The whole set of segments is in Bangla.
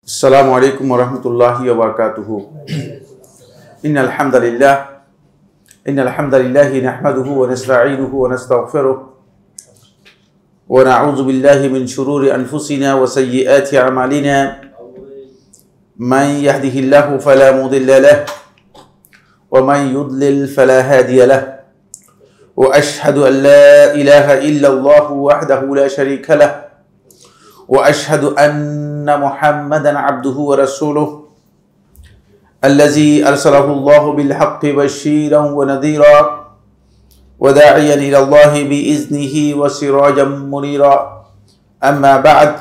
السلام عليكم ورحمة الله وبركاته. إن الحمد لله نحمده ونستعينه ونستغفره ونعوذ بالله من شرور أنفسنا وسيئات أعمالنا. من يهده الله فلا مضل له ومن يضلل فلا هادي له. وأشهد أن لا إله إلا الله وحده لا شريك له وأشهد أن محمدا عبده ورسوله الذي أرسله الله بالحق بشيرا ونذيرا وداعيا إلى الله بإذنه وسراجا منيرا. أما بعد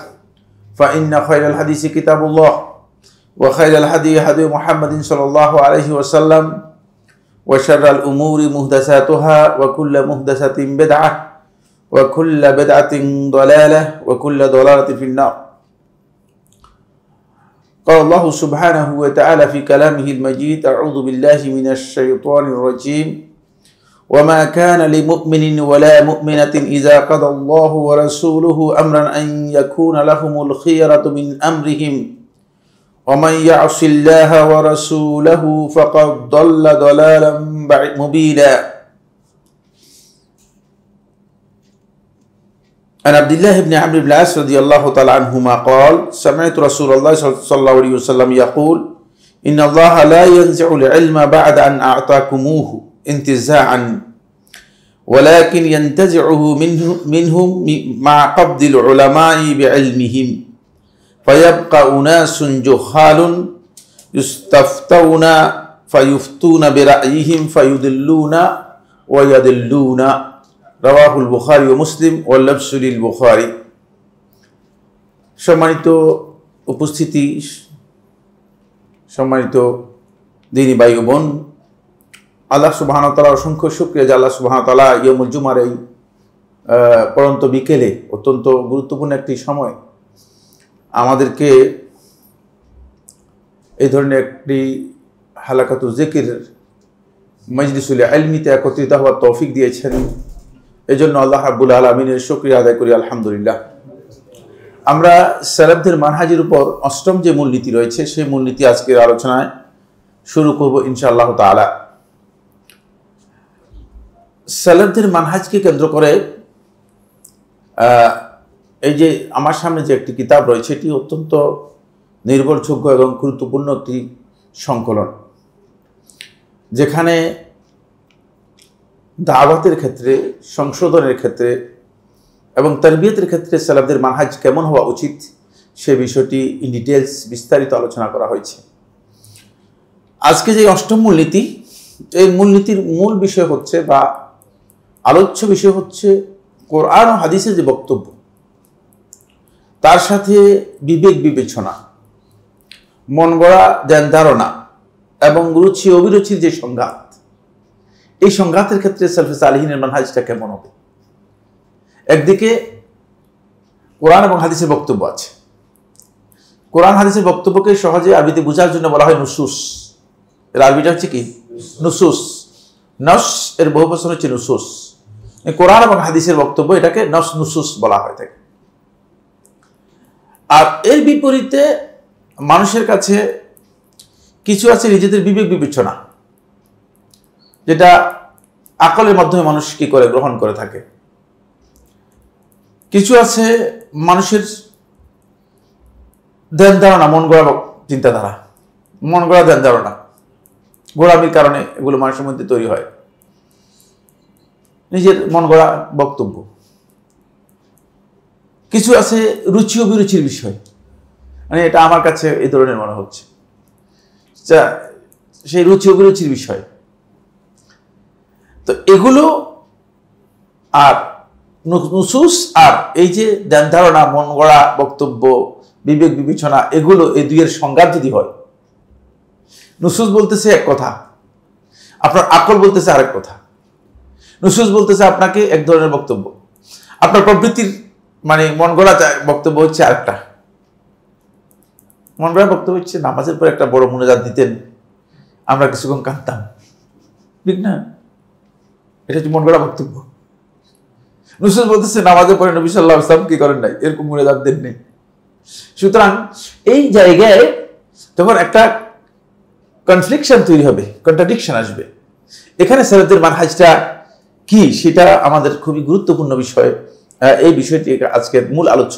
فإن خير الحديث كتاب الله وخير الهدي هدي محمد صلى الله عليه وسلم وشر الأمور محدثاتها وكل محدثة بدعة وكل بدعة ضلالة وكل ضلالة في النار. قال الله سبحانه وتعالى في كلامه المجيد: أعوذ بالله من الشيطان الرجيم. وما كان لمؤمن ولا مؤمنة إذا قضى الله ورسوله أمرا أن يكون لهم الخيرة من أمرهم ومن يعص الله ورسوله فقد ضل ضلالا مبينا. عن عبد الله بن عمرو بن العاص رضي الله تعالى عنهما قال: سمعت رسول الله صلى الله عليه وسلم يقول: إن الله لا ينزع العلم بعد أن أعطاكموه انتزاعا ولكن ينتزعه منهم مع قبض العلماء بعلمهم فيبقى أناس جهال يستفتون فيفتون برأيهم فيضلون ويضلون. রাওয়াহুল বুখারী ও মুসলিম ওয়াল লাফযু লিল বুখারী। সম্মানিত উপস্থিতি, সম্মানিত দিনী ভাই ও বোন, আল্লাহ সুবহানাহু ওয়া তাআলার অসংখ্য শুকরিয়া যে আল্লাহ সুবহানাহু ওয়া তাআলা ইয়াউমুল জুমার এই পরন্ত বিকেলে অত্যন্ত গুরুত্বপূর্ণ একটি সময় আমাদেরকে এই ধরনের একটি হালাকাতুল যিকির মজলিসুল ইলমিতে একত্রিত হওয়ার তৌফিক দিয়েছেন। এই জন্য আল্লাহ রাব্বুল আলামিনের শুকরিয়া আদায় করি, আলহামদুলিল্লাহ। আমরা সালাফদের মানহাজের উপর অষ্টম যে মূলনীতি রয়েছে সেই মূলনীতি আজকের আলোচনায় শুরু করব ইনশাআল্লাহ তাআলা। সালাফদের মানহাজকে কেন্দ্র করে এই যে আমার সামনে যে একটি কিতাব রয়েছে এটি অত্যন্ত নির্ভরযোগ্য এবং গুরুত্বপূর্ণ একটি সংকলন, যেখানে দাওয়াতের ক্ষেত্রে, সংশোধনের ক্ষেত্রে এবং তারবিয়তের ক্ষেত্রে সালাফদের মানহাজ কেমন হওয়া উচিত সে বিষয়টি ইন ডিটেলস বিস্তারিত আলোচনা করা হয়েছে। আজকে যে অষ্টম মূলনীতি, এই মূলনীতির মূল বিষয় হচ্ছে বা আলোচ্য বিষয় হচ্ছে কোরআন ও হাদিসের যে বক্তব্য তার সাথে বিবেক বিবেচনা, মন গড়া ধ্যান ধারণা এবং রুচি অভিরুচির যে সংঘাত, এই সংঘাতের ক্ষেত্রে সালফে সালেহিনের মানহাজটা কেমন হবে। একদিকে কোরআন এবং হাদিসের বক্তব্য আছে। কোরআন হাদিসের বক্তব্যকে সহজে আরবিতে বোঝার জন্য বলা হয় নুসুস। এর আরবিটা হচ্ছে কি? নুসুস। নস এর বহুবচন হচ্ছে নুসুস। কোরআন এবং হাদিসের বক্তব্য এটাকে নস নুসুস বলা হয় থাকে। আর এর বিপরীতে মানুষের কাছে কিছু আছে নিজেদের বিবেক বিবেচনা, যেটা আকলের মাধ্যমে মানুষ কি করে গ্রহণ করে থাকে। কিছু আছে মানুষের ধ্যান ধারণা, মন গড়া চিন্তাধারা, মন গড়া ধ্যান ধারণা, গোড়ামির কারণে এগুলো মানুষের মধ্যে তৈরি হয়, নিজের মন গড়া বক্তব্য। কিছু আছে রুচি অভিরুচির বিষয়, মানে এটা আমার কাছে এই ধরনের মনে হচ্ছে, সেই রুচি অভিরুচির বিষয়। তো এগুলো আর নুসুস আর এই যে ধ্যান ধারণা, মন গড়া বক্তব্য, বিবেক বিবেচনা, এগুলো এই দুইয়ের সংঘাত যদি হয়, নুসুস বলতেছে এক কথা, আপনার আকল বলতেছে আরেক কথা। নুসুস বলতেছে আপনাকে এক ধরনের বক্তব্য, আপনার প্রবৃত্তির মানে মন গড়া বক্তব্য হচ্ছে আরেকটা। মন গড়া বক্তব্য হচ্ছে নামাজের পর একটা বড় মুনাজাত দিতেন, আমরা কিছুক্ষণ কাঁদতাম, ঠিক না? এটা হচ্ছে মন গড়া বক্তব্য। নুসুস বলতেছে নামাজের পরে নবী সাল্লাল্লাহু আলাইহি ওয়াসাল্লাম কি করেন নাই, এরকম মুনাজাত দেন নেই, সুতরাং এই জায়গায় তখন একটা কনফ্লিকশন তৈরি হবে, কন্ট্রাডিকশন আসবে। এখানে সালাতের মানহাজটা কি সেটা আমাদের খুবই গুরুত্বপূর্ণ বিষয়। এই বিষয়টি আজকের মূল আলোচ্য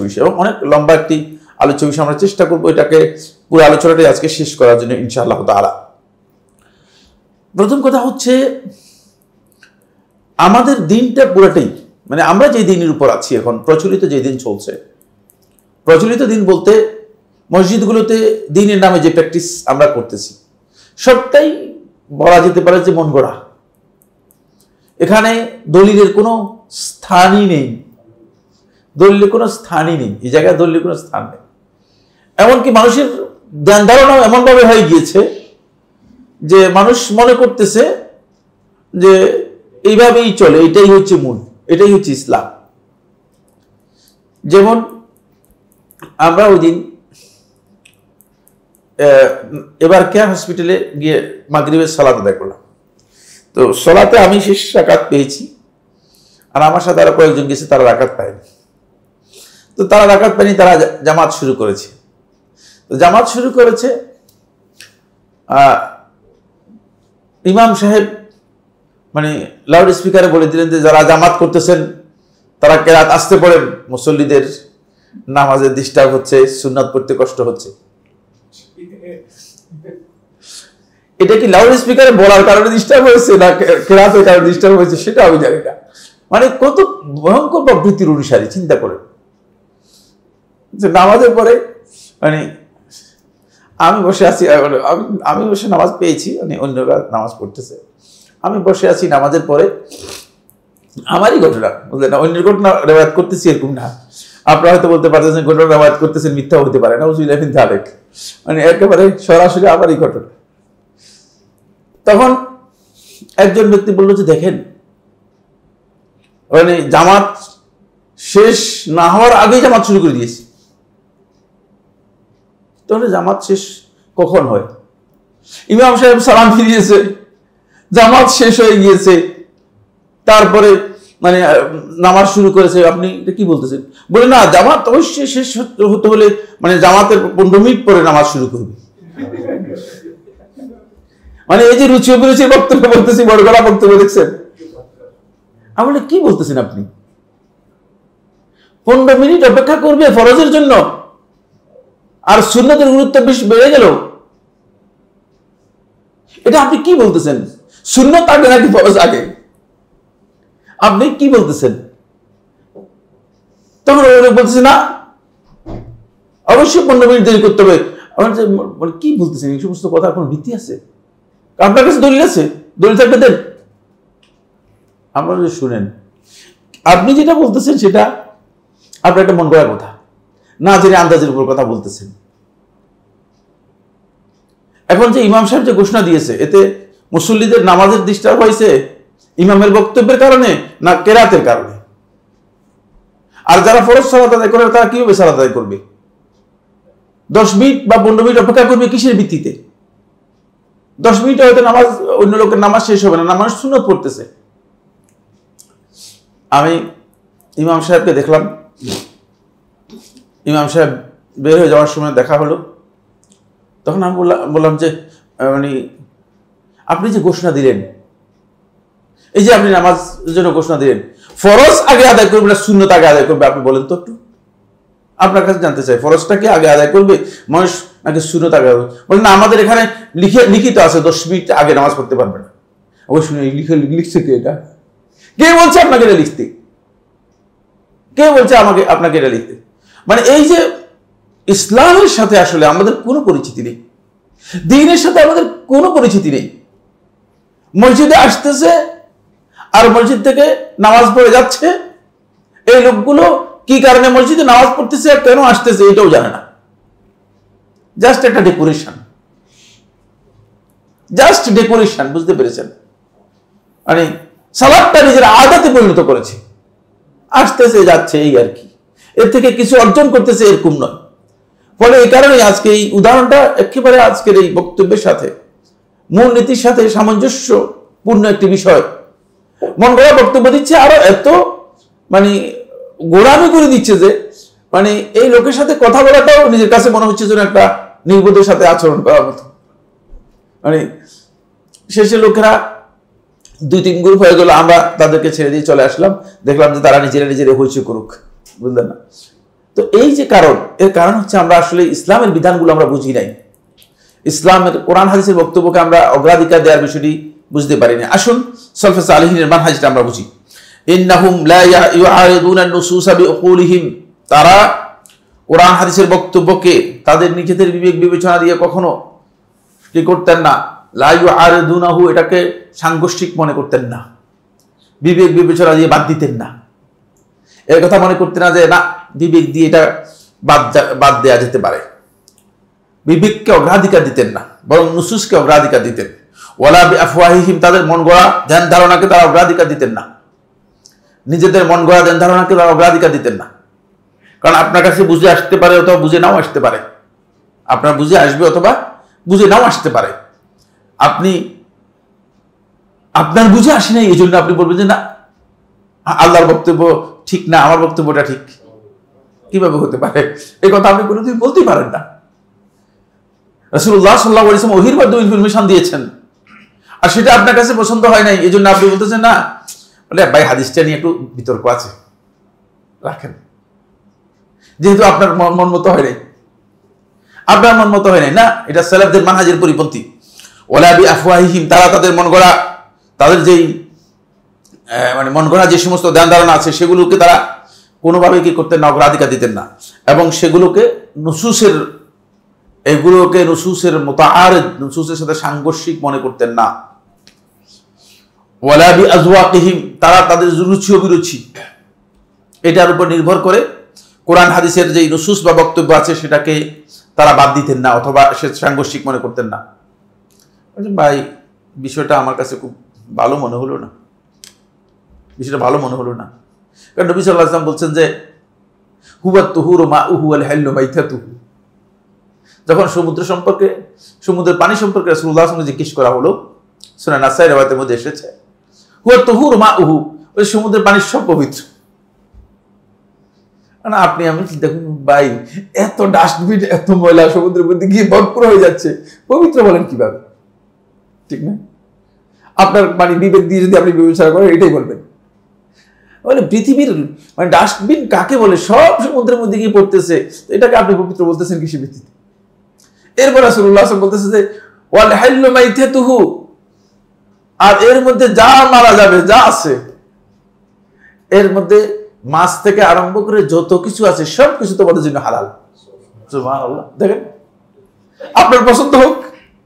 বিষয় এবং অনেক লম্বা একটি আলোচ্য বিষয়। আমরা চেষ্টা করবো এটাকে পুরো আলোচনাটি আজকে শেষ করার জন্য ইনশাআল্লাহ তাআলা। প্রথম কথা হচ্ছে আমাদের দিনটা পুরোটাই, মানে আমরা যে দিনের উপর আছি এখন, প্রচলিত যে দিন চলছে, প্রচলিত দিন বলতে মসজিদগুলোতে দিনের নামে যে প্র্যাকটিস আমরা করতেছি সবটাই বলা যেতে পারে যে মন গড়া। এখানে দলিলের কোনো স্থানই নেই, এই জায়গায় দলিলের কোনো স্থান নেই। এমনকি মানুষের জ্ঞান ধারণাও এমনভাবে হয়ে গিয়েছে যে মানুষ মনে করতেছে যে এইভাবেই চলে, এটাই হচ্ছে মূল, এটাই হচ্ছে ইসলাম। যেমন আমরা ওই দিন এবার কেয়ার হসপিটালে গিয়ে মাগরিবের সালাত আদায় করলাম। তো সালাতে আমি শেষ রাকাত পেয়েছি, আর আমার সাথে আরো কয়েকজন গেছে, তারা রাকাত পায়নি। তো তারা রাকাত পায়নি, তারা জামাত শুরু করেছে। তো জামাত শুরু করেছে, ইমাম সাহেব মানে লাউড স্পিকারে বলে দিলেন যে যারা জামাত করতেছেন তারা কেরাত আসতে পড়েন, মুসল্লিদের নামাজে ডিস্টার্ব হচ্ছে, সুন্নাত পড়তে কষ্ট হচ্ছে। এটা কি লাউড স্পিকারে বলার কারণে ডিস্টার্ব হয়েছে না কেরাতের কারণে ডিস্টার্ব হয়েছে সেটা আমি জানি না। মানে কত ভয়ঙ্কর প্রবৃত্তির অনুসারী, চিন্তা করেন যে নামাজের পরে মানে আমি বসে আছি, আমি বসে নামাজ পেয়েছি, মানে অন্যরা নামাজ পড়তেছে, আমি বসে আছি নামাজের পরে, আমারই ঘটনা, বুঝলেন না, অন্যের ঘটনা রেওয়ায়াত করতেছি এরকম না। আপনারা হয়তো বলতে পারতেছেন ঘটনা রেওয়ায়াত করতেছেন, মিথ্যা হতে পারে না, মানে একেবারে সরাসরি আমারই ঘটনা। তখন একজন ব্যক্তি বলল যে দেখেন, মানে জামাত শেষ না হওয়ার আগেই জামাত শুরু করে দিয়েছে। তাহলে জামাত শেষ কখন হয়? ইমাম সাহেব সালাম ফিরিয়েছে, জামাত শেষ হয়ে গিয়েছে, তারপরে মানে নামাজ শুরু করেছে। আপনি এটা কি বলতেছেন? বলে না, জামাত অবশ্যই শেষ হতে হলে মানে জামাতের 15 মিনিট পরে নামাজ শুরু করবে। মানে এই যে রুচি অভিরুচির বক্তব্য বলতেছি, বড় গলা বক্তব্য দেখছেন। আমি বলে কি বলতেছেন আপনি? 15 মিনিট অপেক্ষা করবে ফরজের জন্য, আর সুন্নতের গুরুত্ব বেশ বেড়ে গেল। এটা আপনি কি বলতেছেন? সুন্নত আগে নাকি ফরজ আগে? আপনি কি বলতেছেন? তখন বলতেছে না, অবশ্যই 15 মিনিট দেরি করতে হবে। আমার কি বলতেছেন? এই সমস্ত কথা কোনো ভিত্তি আছে? আপনার কাছে দলিল আছে? দলিল থাকলে দেন। আপনারা শুনেন, আপনি যেটা বলতেছেন সেটা আপনার একটা মন গড়া কথা, না জেনে আন্দাজের উপর কথা বলতেছেন। এখন যে ইমাম সাহেব যে ঘোষণা দিয়েছে, এতে মুসল্লিদের নামাজের ডিস্টার্ব হয়েছে ইমামের বক্তব্যের কারণে না কেরাতের কারণে? আর যারা ফরজ সালাত আদায় করে তারা কিভাবে সালাত আদায় করবে? 10 মিনিট বা 15 মিনিট অপেক্ষা করবে কিসের ভিত্তিতে? 10 মিনিটে হয়তো নামাজ, অন্য লোকের নামাজ শেষ হবে না, নামাজ সুন্নত পড়তেছে। আমি ইমাম সাহেবকে দেখলাম, ইমাম সাহেব বের হয়ে যাওয়ার সময় দেখা হলো। তখন আমি বললাম যে মানে আপনি যে ঘোষণা দিলেন, এই যে আপনি নামাজের জন্য ঘোষণা দিলেন, ফরজ আগে আদায় করবে না সুন্নত আগে আদায় করবে? আপনি বলেন তো একটু, আপনার কাছে জানতে চাই, ফরজটাকে আগে আদায় করবে মানুষ নাকি সুন্নত আগে আদায়? বলেন না, আমাদের এখানে লিখিত আছে 10 মিনিট আগে নামাজ পড়তে পারবে না। অবশ্যই লিখছে কে? এটা কে বলছে আপনাকে এটা লিখতে? কে বলছে আপনাকে এটা লিখতে? মানে এই যে ইসলামের সাথে আসলে আমাদের কোনো পরিচিতি নেই, দ্বীনের সাথে আমাদের কোনো পরিচিতি নেই। মসজিদে আসতেছে আর মসজিদ থেকে নামাজ পড়ে যাচ্ছে। এই লোকগুলো কি কারণে মসজিদে নামাজ পড়তেছে আর কেন আসতেছে এটাও জানে না। জাস্ট একটা ডেকোরেশন, বুঝতে পেরেছেন? মানে সালাতটা নিজের আদতে পরিণত করেছে, আসতেছে যাচ্ছে এই আর কি, এর থেকে কিছু অর্জন করতেছে এরকম নয়। ফলে এই কারণে আজকে এই উদাহরণটা একেবারে আজকের এই বক্তব্যের সাথে, মূল নীতির সাথে সামঞ্জস্যপূর্ণ একটি বিষয়। মন গড়া বক্তব্য দিচ্ছে, আরো এত মানে গোড়ামি করে দিচ্ছে যে মানে এই লোকের সাথে কথা বলাটাও নিজের কাছে মনে হচ্ছে যেন একটা নির্বোধের সাথে আচরণ করার মতো। মানে শেষে লোকেরা 2-3 গ্রুপ হয়ে গেল, আমরা তাদেরকে ছেড়ে দিয়ে চলে আসলাম, দেখলাম যে তারা নিজেরা হইচই করুক, বুঝলেন না? তো এই যে এর কারণ হচ্ছে আমরা আসলে ইসলামের বিধানগুলো আমরা বুঝি নাই, ইসলামের কোরআন হাদিসের বক্তব্যকে আমরা অগ্রাধিকার দেওয়ার বিষয়টি বুঝতে পারি না। আসুন সালফে সালেহিনের মানহাজটা আমরা বুঝি। ইন্নাহুম লা ইউআরিদুনা নুসুসা বিউকুলিহিম, তারা কোরআন হাদিসের বক্তব্যকে তাদের নিজেদের বিবেক বিবেচনা দিয়ে কখনো কি করতেন না, লা ইউআরিদুনাহু, এটাকে সাংঘর্ষিক মনে করতেন না, বিবেক বিবেচনা দিয়ে বাদ দিতেন না, এর কথা মনে করতেন না যে না বিবেক দিয়ে এটা বাদ দেওয়া যেতে পারে, বিবেককে অগ্রাধিকার দিতেন না, বরং নুসুসকে অগ্রাধিকার দিতেন। ওয়ালা বিআফওয়াহিহিম, তাদের মন গড়া ধ্যান ধারণাকে তারা অগ্রাধিকার দিতেন না, নিজেদের মন গড়া ধ্যান ধারণাকে তারা অগ্রাধিকার দিতেন না। কারণ আপনার কাছে বুঝে আসতে পারে অথবা বুঝে নাও আসতে পারে, আপনার বুঝে আসবে অথবা বুঝে নাও আসতে পারে। আপনি আপনার বুঝে আসে নাই, এই জন্য আপনি বলবেন যে না আল্লাহর বক্তব্য ঠিক না, আমার বক্তব্যটা ঠিক, কিভাবে হতে পারে? এই কথা আপনি কোনোদিন বলতেই পারেন না। রাসূলুল্লাহ সাল্লাল্লাহু আলাইহি ওয়াসাল্লাম ওহীর মাধ্যমে ইনফরমেশন দিয়েছেন, আর সেটা আপনার কাছে পছন্দ হয় নাই, এই জন্য আপনি বলতেছেন না বলে ভাই হাদিসটা নিয়ে একটু বিতর্ক আছে, রাখেন, যেহেতু আপনার মন মতো হয় নাই, আপনার মন মতো হয় নাই না, এটা সালাফদের মানহাজের পরিপন্থী। ওয়ালা বিআফওয়াহিহিম, তারা তাদের মন গড়া, তাদের যেই মানে মন গড়া যে সমস্ত ধ্যান ধারণা আছে সেগুলোকে তারা কোনোভাবে কি করতেন না, অগ্রাধিকার দিতেন না, এবং সেগুলোকে নুসুসের মুতাআরিদ, নুসুসের সাথে সাংঘর্ষিক মনে করতেন না। ওয়ালা বিআজওয়াকিহিম, তারা তাদের রুচি অভিরুচি এটার উপর নির্ভর করে কোরআন হাদিসের যে নুসুস বা বক্তব্য আছে সেটাকে তারা বাদ দিতেন না অথবা সে সাংঘর্ষিক মনে করতেন না। ভাই বিষয়টা আমার কাছে খুব ভালো মনে হলো না, বিষয়টা ভালো মনে হলো না। কারণ নবী সাল্লাল্লাহু আলাইহি ওয়াসাল্লাম বলছেন যে হুয়াত তুহুরু মাউহু ওয়াল হাল্লু মাইতাতুহু, যখন সমুদ্রের পানি সম্পর্কে রাসূলুল্লাহ সাল্লাল্লাহু আলাইহি ওয়াসাল্লাম জিজ্ঞেস করা হলো, সুনান নাসাই riwayতের মধ্যে এসেছে হুয়াত তুহুরু মাউহু, ওই সমুদ্রের পানি সব পবিত্র। না আপনি আমি দেখুন ভাই, এত ডাস্টবিন এত ময়লা সমুদ্রের মধ্যে গিয়ে ভরপুর হয়ে যাচ্ছে, পবিত্র বলেন কিভাবে? ঠিক না? আপনার মানে বিবেক দিয়ে যদি আপনি বিবেচনা করেন এটাই বলবেন। মানে পৃথিবীর মানে ডাস্টবিন কাকে বলে? সব সমুদ্রের মধ্যে গিয়ে পড়তেছে, এটাকে আপনি পবিত্র বলতেছেন কিসের ভিত্তিতে? এরপর রাসূলুল্লাহ সাল্লাল্লাহু আলাইহি ওয়াসাল্লাম বলতেছে যে ওয়াল হাল্লু মাইতাতুহু, আর এর মধ্যে যা মারা যাবে, যা আছে এর মধ্যে মাছ থেকে আরম্ভ করে যত কিছু আছে সব কিছু তোমাদের জন্য হালাল। সুবহানাল্লাহ। দেখেন, আপনার পছন্দ হোক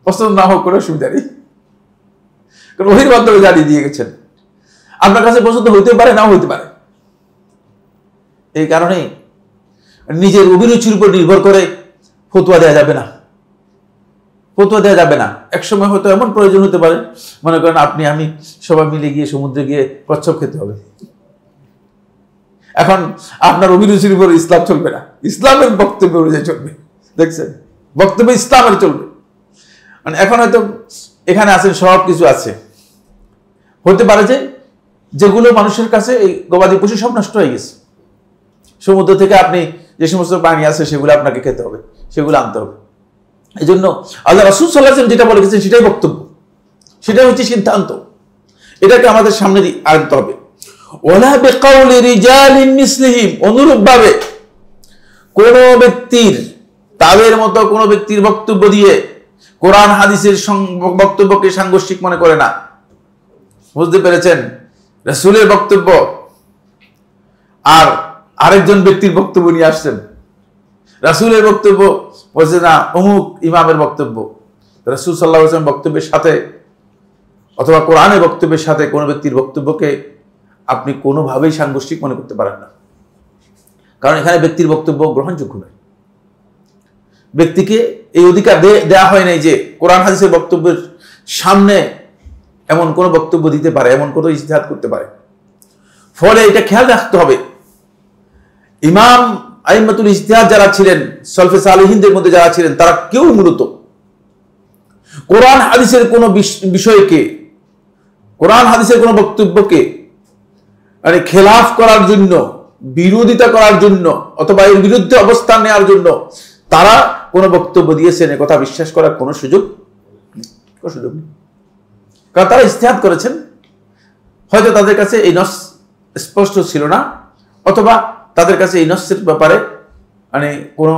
পছন্দ না হোক কোনো অসুবিধা নেই, কারণ ওহীর মাধ্যমে জানিয়ে দিয়ে গেছেন। আপনার কাছে পছন্দ হইতে পারে, নাও হইতে পারে। এই কারণে নিজের অভিরুচির উপর নির্ভর করে ফতোয়া দেওয়া যাবে না, ফতোয়া দেওয়া যাবে না। একসময় হয়তো এমন প্রয়োজন হতে পারে, মনে করেন আপনি আমি সবাই মিলে গিয়ে সমুদ্রে গিয়ে কচ্ছপ খেতে হবে, এখন আপনার অভিরুচির উপর ইসলাম চলবে না, ইসলামের বক্তব্য অনুযায়ী চলবে। দেখছেন, বক্তব্য ইসলামের চলবে। মানে এখন হয়তো এখানে আছেন, সব কিছু আছে, হতে পারে যে যেগুলো মানুষের কাছে এই গবাদি পশু সব নষ্ট হয়ে গেছে, সমুদ্র থেকে আপনি যে সমস্ত পানি আছে সেগুলো আপনাকে খেতে হবে, সেগুলো আনতে হবে। এই জন্য আল্লাহ রাসূল সাল্লাল্লাহু আলাইহি ওয়াসাল্লাম যেটা বলে গেছেন সেটাই বক্তব্য, সেটাই হচ্ছে সিদ্ধান্ত, এটাকে আমাদের সামনে আনতে হবে। ওয়ালা বিকাউলি রিজালিন মিসলিহিম, অনুরূপভাবে কোন ব্যক্তির, তাদের মতো কোন ব্যক্তির বক্তব্য দিয়ে কোরআন হাদিসের বক্তব্যকে সাংঘর্ষিক মনে করে না। বুঝতে পেরেছেন? রাসূলের বক্তব্য আর আরেকজন ব্যক্তির বক্তব্য নিয়ে আসছেন, রাসূলের বক্তব্য বলছে না অমুক ইমামের বক্তব্য। রাসূল সাল্লাল্লাহু আলাইহি ওয়াসাল্লাম বক্তব্যের সাথে অথবা কোরআনের বক্তব্যের সাথে কোনো ব্যক্তির বক্তব্যকে আপনি কোনোভাবেই সাংঘর্ষিক মনে করতে পারেন না, কারণ এখানে ব্যক্তির বক্তব্য গ্রহণযোগ্য নয়। ব্যক্তিকে এই অধিকার দেয়া হয় নাই যে কোরআন হাদিসের বক্তব্যের সামনে এমন কোন বক্তব্য দিতে পারে, এমন কোন ইজতিহাদ করতে পারে। ফলে এটা খেয়াল রাখতে হবে, ইমাম আইম্মাতুল ইজতিহাদ যারা ছিলেন, সালফে সালেহিনদের মধ্যে যারা ছিলেন, তারা কেউ মূলত কোরআন হাদিসের কোন বিষয়কে, কোরআন হাদিসের কোন বক্তব্যকে মানে খেলাফ করার জন্য বিরোধিতা করার জন্য অথবা এর বিরুদ্ধে অবস্থান নেওয়ার জন্য তারা কোনো বক্তব্য দিয়েছেন এ কথা বিশ্বাস করার কোনো সুযোগ নেই। কারণ তারা ইজতিহাদ করেছেন, হয়তো তাদের কাছে এই নস স্পষ্ট ছিল না, অথবা তাদের কাছে এই নসের ব্যাপারে কোনো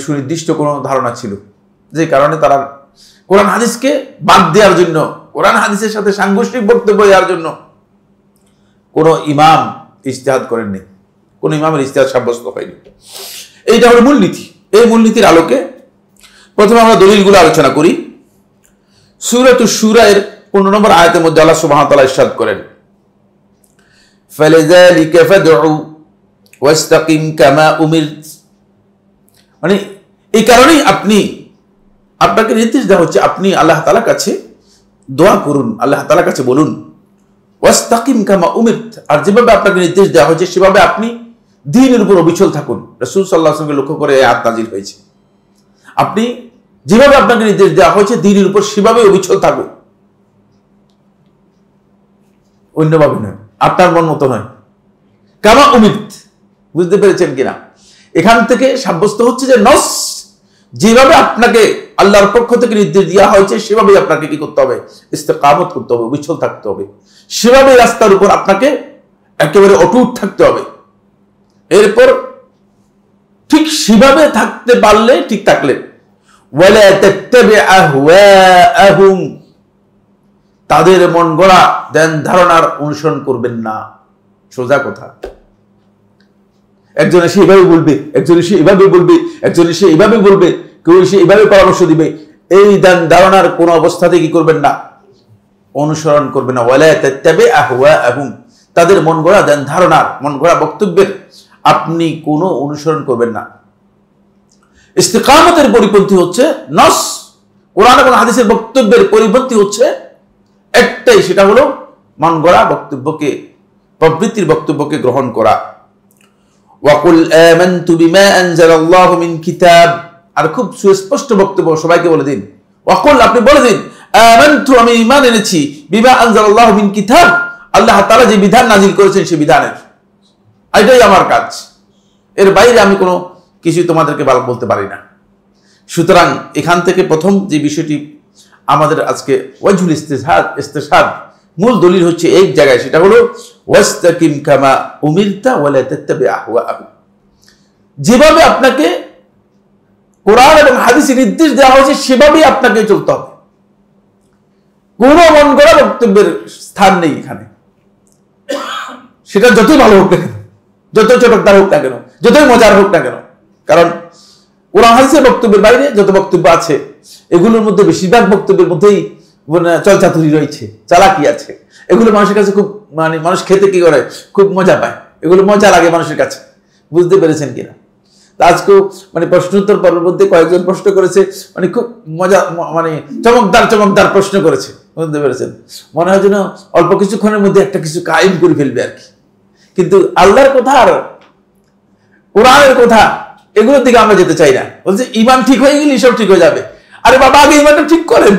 সুনির্দিষ্ট কোনো ধারণা ছিল, যে কারণে তারা কোরআন হাদিসকে বাদ দেওয়ার জন্য, কোরআন হাদিসের সাথে সাংঘর্ষিক বক্তব্য দেওয়ার জন্য কোনো ইমাম ইজতিহাদ করেননি, কোনো ইমামের ইজতিহাদ সাব্যস্ত হয়নি। এইটা হলো মূলনীতি। এই মূলনীতির আলোকে প্রথমে আমরা দলিলগুলো আলোচনা করি। সূরাতুশ শূরা এর 15 নম্বর আয়াতের মধ্যে আল্লাহ সুবহানাহু ওয়া তাআলা ইরশাদ করেন, ফালিযালিকা ফাদউ ওয়াস্তাকিম কামা উমিরত, এই কারণেই আপনাকে নির্দেশ দেওয়া হচ্ছে আপনি আল্লাহ তাআলার কাছে দোয়া করুন, আল্লাহ তাআলার কাছে বলুন, ওয়াস্তাকিম কামা উমিরত, আর যেভাবে আপনাকে নির্দেশ দেওয়া হয়েছে সেভাবে আপনি দ্বীনের উপর অবিচল থাকুন। রাসূল সাল্লাল্লাহু আলাইহি ওয়াসাল্লামকে লক্ষ্য করে এই আয়াত নাযিল হয়েছে। আপনি যেভাবে আপনাকে নির্দেশ দেওয়া হয়েছে দ্বীনের উপর সেভাবে অবিচল থাকুন, অন্যভাবে নয়, আপনার মন মতো নয়। কামা উমিরত, বুঝতে পেরেছেন কিনা? এখান থেকে সাব্যস্ত হচ্ছে যে নস যেভাবে আপনাকে আল্লাহর পক্ষ থেকে নির্দেশ দেওয়া হয়েছে সেভাবেই আপনাকে কি করতে হবে? ইস্তেকামত করতে হবে, অবিচল থাকতে হবে, সেভাবে রাস্তার উপর আপনাকে একেবারে অটুট থাকতে হবে। এরপর ঠিক সেভাবে থাকতে পারলে ঠিক থাকলেন, ওয়ালা তাত্তাবি আহওয়াআহুম, তাদের মন গড়া ধ্যান ধারণার অনুসরণ করবেন না। সোজা কথা। একজন এসে এভাবে বলবে, একজন এসে এভাবে বলবে, একজন এসে এভাবে বলবে, কেউ এসে এভাবে পরামর্শ দিবে, এই ধ্যান ধারণার কোন অবস্থাতে কি করবেন না? অনুসরণ করবেন না। ওয়ালা তাত্তাবি আহওয়াআহুম, তাদের মন গড়া ধ্যান ধারণার, মন গড়া বক্তব্যের আপনি কোনো অনুসরণ করবেন না। ইস্তিকামতের পরিপন্থী হচ্ছে নস, কোরআন এবং হাদিসের বক্তব্যের পরিপন্থী হচ্ছে একটাই, সেটা হলো মন গড়া বক্তব্যকে, প্রবৃত্তির বক্তব্যকে গ্রহণ করা। ওয়াকুল আমানতু বিমা আনজালাল্লাহু মিন কিতাব, আর খুব সুস্পষ্ট বক্তব্য সবাইকে বলে দিন। ওয়াকুল, আপনি বলে দিন, আমানতু, আমি ঈমান এনেছি, বিমা আনজালাল্লাহু মিন কিতাব, আল্লাহ তাআলা যে বিধান নাযিল করেছেন সেই বিধানের, এটাই আমার কাজ, এর বাইরে আমি কোনো কিছু তোমাদেরকে বলতে পারি না। সুতরাং এখান থেকে প্রথম যে বিষয়টি আমাদের আজকে ওয়াজহুল ইস্তিশহাদ মূল দলিল হচ্ছে এক জায়গায়, সেটা হলো ওয়াস্তাকিম কামা উমিরতা ওয়ালা তাত্তাবি আহওয়াআহুম, যেভাবে আপনাকে কোরআন এবং হাদিসে নির্দেশ দেওয়া হয়েছে সেভাবেই আপনাকে চলতে হবে। কোনো মন গড়া বক্তব্যের স্থান নেই এখানে, সেটা যতই ভালো হোক না কেন, যতই চটকদার হোক না কেন, যতই মজার হোক না কেন, কারণ কোরআন হাদিসের বক্তব্যের বাইরে যত বক্তব্য আছে এগুলোর মধ্যে বেশিরভাগ বক্তব্যের মধ্যেই চলচাতুরি রয়েছে, চালাকি আছে। এগুলো মানুষের কাছে খুব মানুষ খেতে কি করে, খুব মজা পায়, এগুলো মজা লাগে মানুষের কাছে। বুঝতে পেরেছেন কিনা? আজকেও প্রশ্নোত্তর পর্বের মধ্যে কয়েকজন প্রশ্ন করেছে, খুব মজা, চমকদার প্রশ্ন করেছে, বুঝতে পেরেছেন? মনে হয় যেন অল্প কিছুক্ষণের মধ্যে একটা কিছু কায়েম করে ফেলবে আর কি। কিন্তু আল্লাহর কথা আর কোরআনের কথা এগুলোর দিকে আমরা যেতে চাই না। বলছে ঈমান ঠিক হয়ে গেলে সব ঠিক হয়ে যাবে। আরে বাবা, আগে ঈমানটা ঠিক করেন।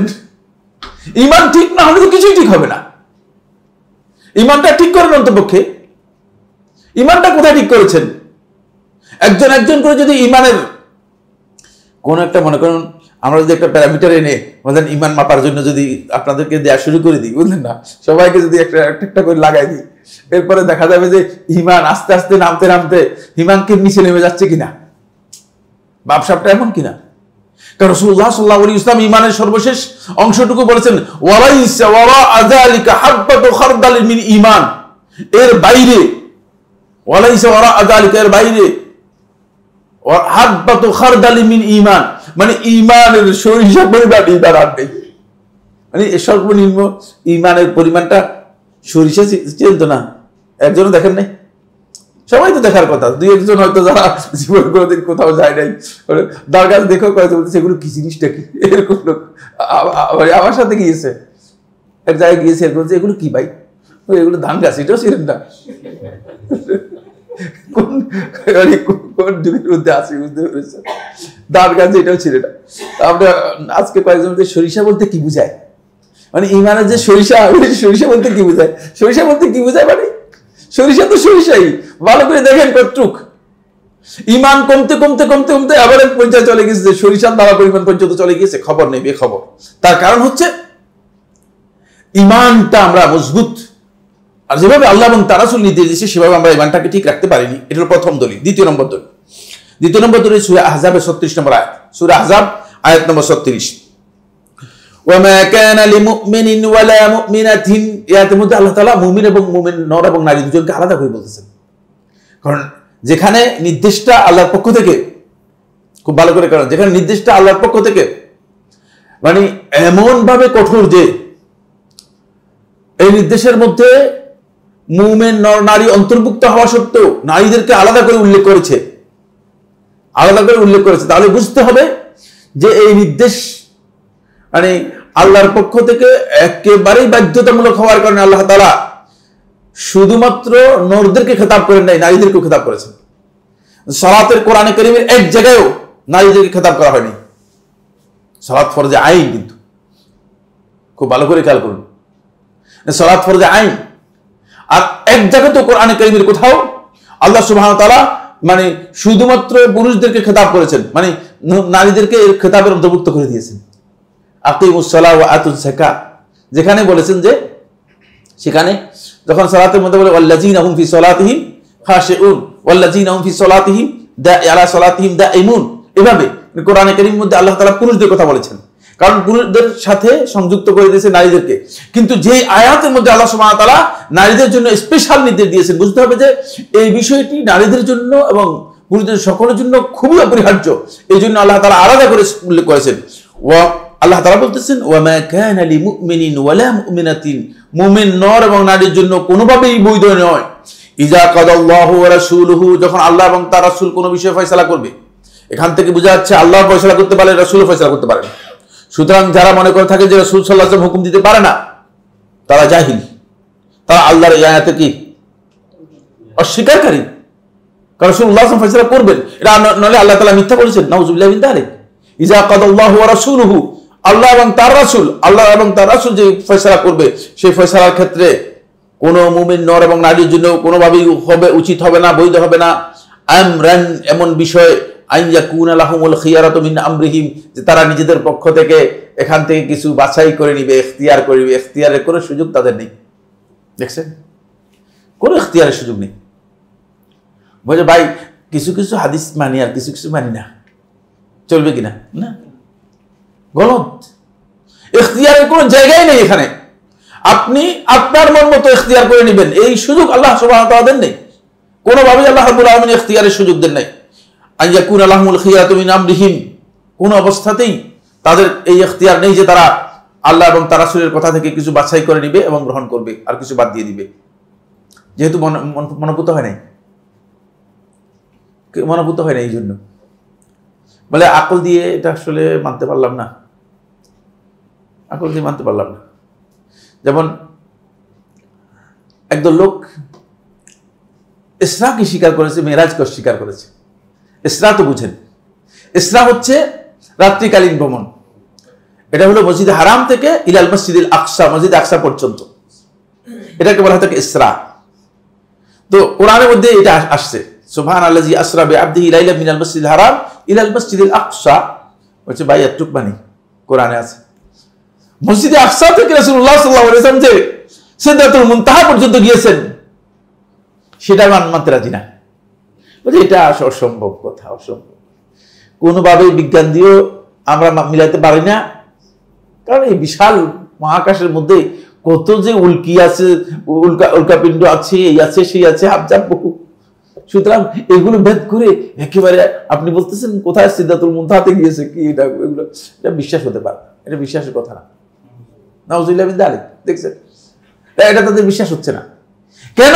ঈমান ঠিক না হলে তো কিছুই ঠিক হবে না। ঈমানটা ঠিক করেন অন্তপক্ষে। ঈমানটা কোথায় ঠিক করেছেন? একজন করে যদি ঈমানের কোন একটা, মনে করুন আমরা যদি একটা প্যারামিটার এনে বলেন ঈমান মাপার জন্য যদি আপনাদেরকে দেয়া শুরু করে দিই, বুঝলেন না, সবাইকে যদি একটা করে লাগাই দিই, এরপরে দেখা যাবে যে ঈমান আস্তে আস্তে নামতে ঈমানকে নিচে নেমে যাচ্ছে কিনা, ভাবসাবটা এমন কিনা। কারণ রাসূলুল্লাহ সাল্লাল্লাহু আলাইহি ওয়াসাল্লাম ঈমানের সর্বশেষ অংশটুকু বলেছেন, ওয়ালাইসা ওয়ারা আযালিকা হাব্বাতু খারদালিন মিন ঈমান, এর বাইরে, ওয়ালাইসা ওয়ারা আযালিকা, এর বাইরে হাব্বাতু খারদালিন মিন ঈমান, ঈমানের সরিষা পরিমাণ ঈমান আর নেই। সর্বনিম্ন ঈমানের পরিমাণটা সরিষা চলতো না। একজনও দেখেন নাই? সবাই তো দেখার কথা, দুই একজন হয়তো যারা জীবন কোনোদিন কোথাও যায় নাই, তার কাছে দেখো কয়েক বলতেছে এগুলো কি জিনিসটা কি, এরকম লোক আমার সাথে গিয়েছে, এক জায়গায় গিয়েছে, এরকম এগুলো কি ভাই, এগুলো ধান গাছ, এটাও ছিলেন না, কোন যুগের মধ্যে আছে, বুঝতে পেরেছেন? ধান গাছ এটাও ছিল না। আমরা আজকে কয়েকজন সরিষা বলতে কি বুঝায়, ঈমানের যে সরিষা বলতে কি বুঝায়, সরিষা বলতে কি বুঝায়, সরিষা তো সরিষাই, ভালো করে দেখেন কতটুক ইমান কমতে কমতে কমতে কমতে আবার এক পর্যায়ে চলে গেছে যে সরিষার দাওয়া পরিমাণ পর্যন্ত চলে গিয়েছে, খবর নেই বেখবর। তার কারণ হচ্ছে ইমানটা আমরা মজবুত, আর যেভাবে আল্লাহ এবং তার রাসূল নির্দেশ দিয়েছে সেভাবে আমরা ইমানটাকে ঠিক রাখতে পারিনি। এটা হলো প্রথম দলিল। দ্বিতীয় নম্বর দলিল সূরা আহজাবের 36 নম্বর আয়াত, সূরা আহজাব আয়াত নম্বর 36। ওয়ামা কানা লিমুমিনিন ওয়ালা মুমিনাতিন, এর মধ্যে আল্লাহ তাআলা মুমিন এবং মুমিন নর এবং নারী দুজনকে আলাদা করে বলতেছেন। কারণ যেখানে নির্দেশটা আল্লাহর পক্ষ থেকে, খুব ভালো করে কারণ যেখানে নির্দেশটা আল্লাহর পক্ষ থেকে মানে এমন ভাবে কঠোর যে এই নির্দেশের মধ্যে মুমিন নর নারী অন্তর্ভুক্ত হওয়া সত্ত্বেও নারীদেরকে আলাদা করে উল্লেখ করেছে, তাহলে বুঝতে হবে যে এই নির্দেশ মানে আল্লাহর পক্ষ থেকে একেবারেই বাধ্যতামূলক হওয়ার কারণে আল্লাহ তাআলা শুধুমাত্র নরদেরকে খেতাব করেন নাই, নারীদেরকেও খেতাব করেছেন। সালাতের কোরআনে কারীমের এক জায়গায়ও নারীদেরকে খেতাব করা হয়নি। সালাত ফরজে আইন, কিন্তু খুব ভালো করে খেয়াল করুন, সালাত ফরজে আইন। আর এক জায়গায় তো কোরআনে কারীমের কোথাও আল্লাহ সুবহানাহু ওয়া তাআলা মানে শুধুমাত্র পুরুষদেরকে খেতাব করেছেন, মানে নারীদেরকে এর খেতাবের অন্তর্ভুক্ত করে দিয়েছেন। আকিমুস সালাহ ওয়া আতুজ যাকাত, যেখানে বলেছেন যে সেখানে যখন সালাতের মধ্যে বলে ওয়াল্লাযীনা হুম ফি সালাতিহিম খাশিউন ওয়াল্লাযীনা হুম ফি সালাতিহিম আলা সালাতিহিম দাঈমুন, এভাবে কোরআনে কারীমের মধ্যে আল্লাহ তাআলা পুরুষদের কথা বলেছেন, কারণ পুরুষদের সাথে সংযুক্ত করে দিয়েছে নারীদেরকে। কিন্তু যে আয়াতের মধ্যে আল্লাহ সুবহানাহু ওয়া তাআলা নারীদের জন্য স্পেশাল নির্দেশ দিয়েছেন, বুঝতে হবে যে এই বিষয়টি নারীদের জন্য এবং পুরুষদের সকলের জন্য খুবই অপরিহার্য। এই জন্য আল্লাহ তাআলা আলাদা করে উল্লেখ করেছেন। আল্লাহ তাআলা বলতেছেন ওয়ামা কানা লিমুমিনিন ওয়ালা মুমিনাতিন, মুমিন নর এবং নারীর জন্য কোনোভাবেই বৈধ নয় ইজা কাদাল্লাহু ওয়া রাসূলুহু, যখন আল্লাহ এবং তার রাসূল কোনো বিষয়ে ফয়সালা করবে। এখান থেকে বোঝা যাচ্ছে আল্লাহ ফয়সালা করতে পারে, রাসূলও ফয়সালা করতে পারে। সুতরাং যারা মনে করে থাকে যে রাসূল সাল্লাল্লাহু আলাইহি ওয়াসাল্লাম হুকুম দিতে পারে না, তারা জাহিল, তারা আল্লাহর এই আয়াতে কি অস্বীকারী। কারণ রাসূলুল্লাহ সাল্লাল্লাহু আলাইহি ওয়াসাল্লাম ফয়সালা করবেন, এটা নলে আল্লাহ তাআলা মিথ্যা বলেছেন, নাউযুবিল্লাহি মিন যালিক। ইজা কাদাল্লাহু ওয়া রাসূলুহু, আল্লাহ এবং তার রাসূল যে ফয়সালা করবে সেই ফয়সালার ক্ষেত্রে কোনো মুমিন নর এবং নারীর জন্য কোনোভাবেই হবে উচিত হবে না, বৈধ হবে না। আমরান, এমন বিষয় আইন ইয়াকুনা লাহুমুল খিয়ারাতু মিন আমরিহিম, যে তারা নিজেদের পক্ষ থেকে এখান থেকে কিছু বাছাই করে নিবে, ইখতিয়ার করে নিবে। ইখতিয়ারের কোনো সুযোগ তাদের নেই, দেখছেন, কোনো ইখতিয়ারের সুযোগ নেই। বলে ভাই কিছু কিছু হাদিস মানি আর কিছু কিছু মানি না, চলবে কিনা? না, গলত। ইখতিয়ারের কোনো জায়গায় নেই এখানে। আপনি আপনার মন মতো ইখতিয়ার করে নেবেন, এই সুযোগ আল্লাহ সুবহানাহু ওয়া তাআলা দেন নাই, কোনোভাবেই আল্লাহ রাব্বুল আলামিন ইখতিয়ারের সুযোগ দেন নাই। আন ইয়াকুনা লাহুমুল খিয়ারাতু মিন আমরিহিম, কোন অবস্থাতেই তাদের এই ইখতিয়ার নেই যে তারা আল্লাহ এবং তার রাসূলের কথা থেকে কিছু বাছাই করে নিবে এবং গ্রহণ করবে আর কিছু বাদ দিয়ে দিবে, যেহেতু মনোভূত হয় নাই, এই জন্য বলে আকল দিয়ে এটা আসলে মানতে পারলাম না, যেমন একদল লোক ইসরাকে স্বীকার করেছে, মেরাজকে অস্বীকার করেছে। ইসরা তো বুঝেন, ইসরা হচ্ছে রাত্রিকালীন ভ্রমণ। এটা হলো মসজিদে হারাম থেকে ইলাল মসজিদুল আকসা, মসজিদ আকসা পর্যন্ত, এটাকে বলা হয় থাকে ইসরা। তো কোরআনের মধ্যে এটা আসছে, সুবহানাল্লাযী আসরা বিআবদিহি লাইলাম মিনাল মসজিদিল হারাম ইলাল মসজিদিল আকসা, হচ্ছে ভাই এতটুক বাণী কোরআনে আছে। মসজিদে আকসা থেকে রাসূলুল্লাহ সাল্লাল্লাহু আলাইহি ওয়াসাল্লাম যে সিদরাতুল মুনতাহা পর্যন্ত গিয়েছেন, সেটা মানতে রাজি না। বলছে এটা অসম্ভব কথা, অসম্ভব, কোনোভাবেই বিজ্ঞান দিয়েও আমরা মিলাতে পারি না। কারণ এই বিশাল মহাকাশের মধ্যে কত যে উল্কি আছে, উল্কাপিণ্ড আছে, এই আছে সেই আছে, হাবজাব বহু। সুতরাং এগুলো ভেদ করে একেবারে আপনি বলতেছেন কোথায় সিদরাতুল মুনতাহাতে গিয়েছে, কি এটা, এগুলো এটা বিশ্বাস হতে পারে, এটা বিশ্বাসের কথা না। নাউযুবিল্লাহি মিন যালিক, দেখছেন, এটা তাদের বিশ্বাস হচ্ছে না। কেন?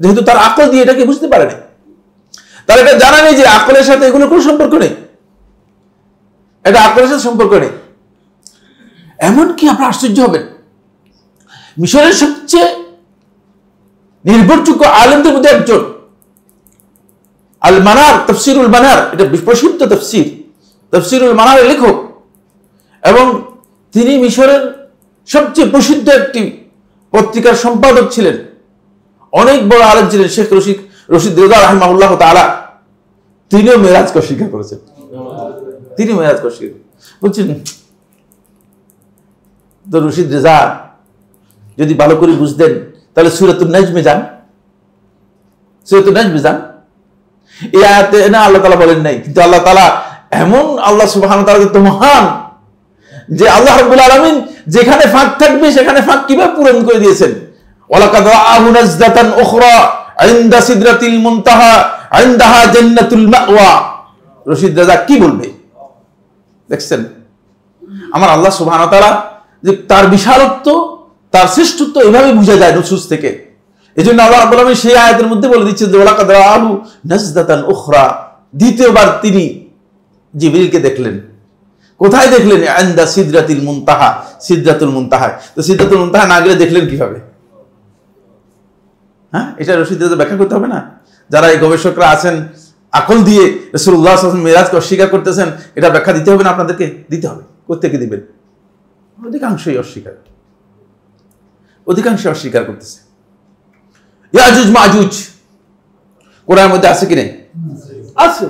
যেহেতু তার আকল দিয়ে এটাকে বুঝতে পারে না, তার এটা জানা নেই যে আকলের সাথে এগুলো কোনো সম্পর্ক নেই, এটা আকলের সাথে সম্পর্ক নেই। এমনকি আপনারা আশ্চর্য হবেন, মিশরের সবচেয়ে নির্ভরযোগ্য আলেমদের মধ্যে একজন, আল মানার, তাফসিরুল মানার, এটা প্রসিদ্ধ তাফসিরুল মানারের লেখক, এবং তিনি মিশরের সবচেয়ে প্রসিদ্ধ একটি পত্রিকার সম্পাদক ছিলেন, অনেক বড় আলেম ছিলেন শেখ রশিদ রেজা রাহিমাহুল্লাহ তাআলা, তিনিও মেরাজকে অস্বীকার করেছেন। তিনি মেরাজকে অস্বীকার বলছেন। তো রশিদ রেজা যদি ভালো করে বুঝতেন তাহলে সূরাতুন নাজমে যান, সূরাতুন নাজমে যান। এই আয়াতে না আল্লাহ তাআলা বলেন নাই, কিন্তু আল্লাহ তাআলা এমন, আল্লাহ সুবহানাহু ওয়া তাআলা তো মহান, যে আল্লাহ রাব্বুল আলামিন যেখানে ফাঁক থাকবে সেখানে ফাঁক কিভাবে পূরণ করে দিয়েছেন। ওয়ালাকাদ রাআহু নাজলাতান উখরা ইনদা সিদরাতিল মুনতাহা ইনদাহা জান্নাতুল মাওয়া। রশিদ রেজা কি বলবে দেখছেন? আমার আল্লাহ সুবহানাহু ওয়া তাআলা যে তার বিশালত্ব, তার শ্রেষ্ঠত্ব এভাবে বোঝা যায় নুসুস থেকে। এজন্য আল্লাহ রাব্বুল আলামিন সেই আয়াতের মধ্যে বলে দিচ্ছেন যে ওয়ালাকাদ রাআহু নাজলাতান উখরা, দ্বিতীয়বার তিনি জিবরিলকে দেখলেন। কোথায় দেখলেন? ইনদা সিদরাতিল মুনতাহা, সিদরাতুল মুনতাহা। তো সিদরাতুল মুনতাহা না গেলে দেখলেন কিভাবে? হ্যাঁ, এটা রশিদ রেজা ব্যাখ্যা করতে হবে না? যারা এই গবেষকরা আছেন আকল দিয়ে রাসূলুল্লাহ সাল্লাল্লাহু আলাইহি ওয়াসাল্লাম মেরাজকে অস্বীকার করতেছেন, এটা ব্যাখ্যা দিতে হবে না আপনাদেরকে? দিতে হবে। কোত্থেকে দিবেন? অধিকাংশই অস্বীকার, অধিকাংশ অস্বীকার করতেছে। ইয়াজুজ মাজুজ কোরআনের মধ্যে আছে কি নেই? আছে।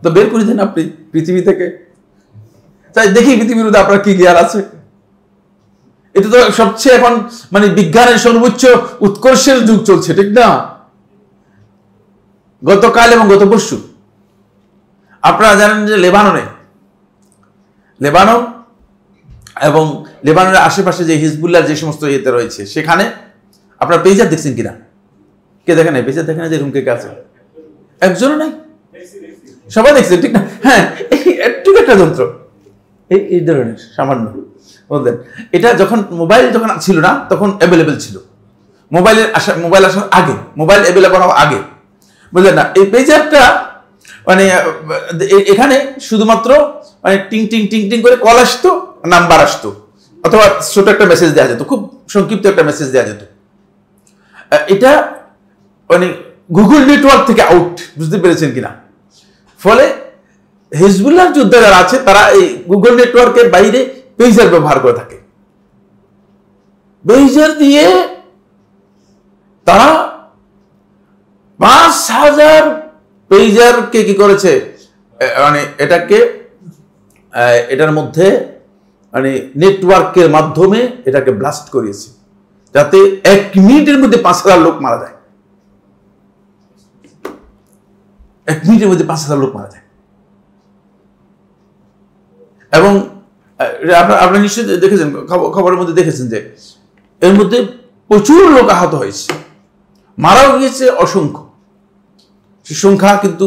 তো বের করে দেন আপনি পৃথিবী থেকে, তাই দেখি পৃথিবীর মধ্যে আপনার কি জ্ঞান আছে। এটা তো সবচেয়ে এখন মানে বিজ্ঞানের সর্বোচ্চ উৎকর্ষের যুগ চলছে, ঠিক না? গতকাল এবং গত পরশু আপনারা জানেন যে লেবানন এবং লেবাননের আশেপাশে যে হিজবুল্লাহর যে সমস্ত ইয়েতে রয়েছে, সেখানে আপনার পেজার দেখছেন কিনা? কে দেখেন? পেজার দেখেন যে রুম কে আছে? একজনও নাই, সবাই দেখছেন, ঠিক না? হ্যাঁ, একটু একটা যন্ত্র এই ধরনের সামান্য বলতেন। এটা যখন মোবাইল যখন ছিল না তখন অ্যাভেলেবেল ছিল, মোবাইল আসার আগে, মোবাইল অ্যাভেলেবল হওয়ার আগে, বুঝলেন না? এই পেজারটা মানে এখানে শুধুমাত্র মানে টিং টিং টিং টিং করে কল আসতো, নাম্বার আসতো, অথবা ছোট একটা মেসেজ দেওয়া যেত, খুব সংক্ষিপ্ত একটা মেসেজ দেওয়া যেত। এটা মানে গুগল নেটওয়ার্ক থেকে আউট, বুঝতে পেরেছেন কিনা? ফলে হিজবুল্লাহ যোদ্ধা যারা আছে তারা এই গুগল নেটওয়ার্কের বাইরে পেজার ব্যবহার করে থাকে। পেজার দিয়ে তারা ৫,০০০ পেজারকে কি করেছে, মানে এটার মধ্যে মানে নেটওয়ার্কের মাধ্যমে এটাকে ব্লাস্ট করিয়েছে, যাতে ১ মিনিটের মধ্যে ৫,০০০ লোক মারা যায়। ১ মিনিটের মধ্যে ৫,০০০ লোক মারা যায়। এবং আপনারা নিশ্চয়ই দেখেছেন, খবরের মধ্যে দেখেছেন যে এর মধ্যে প্রচুর লোক আহত হয়েছে, মারাও গিয়েছে অসংখ্য। সে সংখ্যা কিন্তু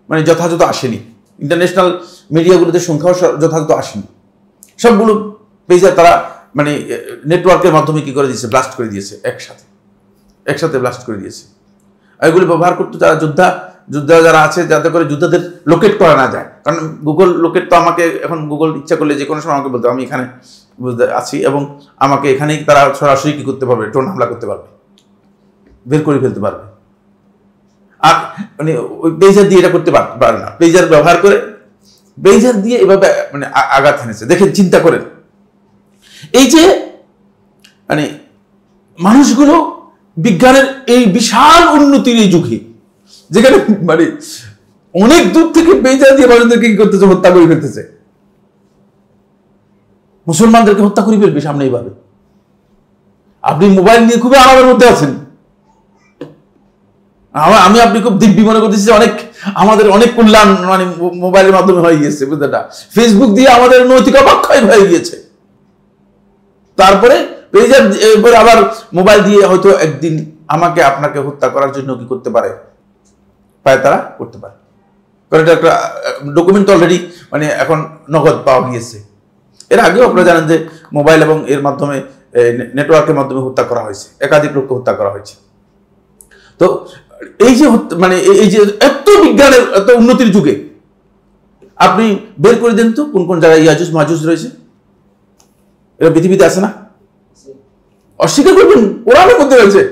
মানে যথাযথ আসেনি, ইন্টারন্যাশনাল মিডিয়াগুলোতে সংখ্যাও যথাযথ আসেনি। সবগুলো পেজার তারা মানে নেটওয়ার্কের মাধ্যমে কি করে দিয়েছে, ব্লাস্ট করে দিয়েছে, একসাথে ব্লাস্ট করে দিয়েছে। এগুলি ব্যবহার করতো যারা যোদ্ধা যারা আছে, যাতে করে যোদ্ধাদের লোকেট করা না যায়। কারণ গুগল লোকেট তো আমাকে এখন গুগল ইচ্ছা করলে যে কোনো সময় আমাকে বলতে আমি এখানে আছি এবং আমাকে এখানেই তারা সরাসরি কি করতে পারবে, ড্রোন হামলা করতে পারবে, বের করে ফেলতে পারবে। আর মানে ওই পেজার দিয়ে এটা করতে পারে না। পেজার ব্যবহার করে, পেজার দিয়ে এভাবে মানে আঘাত এনেছে। দেখেন, চিন্তা করেন, এই যে মানে মানুষগুলো বিজ্ঞানের এই বিশাল উন্নতির এই যুগে, যেখানে মানে অনেক দূর থেকে পেজার দিয়ে মানুষদেরকে কি করতেছে, হত্যা করে ফেলতেছে। মুসলমানদেরকে হত্যা করে ফেলবে সামনে এইভাবে। আপনি মোবাইল নিয়ে খুবই আরামের মধ্যে আছেন, আমি আপনি খুব দিব্যি মনে করতেছি, আমাদের অনেক কল্যাণ মানে মোবাইলের মাধ্যমে হয়ে গিয়েছে, বুঝলেন না? ফেসবুক দিয়ে আমাদের নৈতিক অবক্ষয় হয়ে গিয়েছে। তারপরে পেজার আবার মোবাইল দিয়ে হয়তো একদিন আমাকে আপনাকে হত্যা করার জন্য কি করতে পারে, তারা করতে পারে। কারণ এটা একটা ডকুমেন্ট অলরেডি মানে এখন নগদ পাওয়া গিয়েছে। এর আগেও আপনারা জানেন যে মোবাইল এবং এর মাধ্যমে নেটওয়ার্কের মাধ্যমে হত্যা করা হয়েছে, একাধিক লোককে হত্যা করা হয়েছে। তো এই যে মানে এই যে এত বিজ্ঞানের এত উন্নতির যুগে আপনি বের করে দেন তো কোন কোন জায়গায় ইয়াজুজ মাজুজ রয়েছে। এটা পৃথিবীতে আছে না? অস্বীকার করবেন? কোরআনের মধ্যে রয়েছে।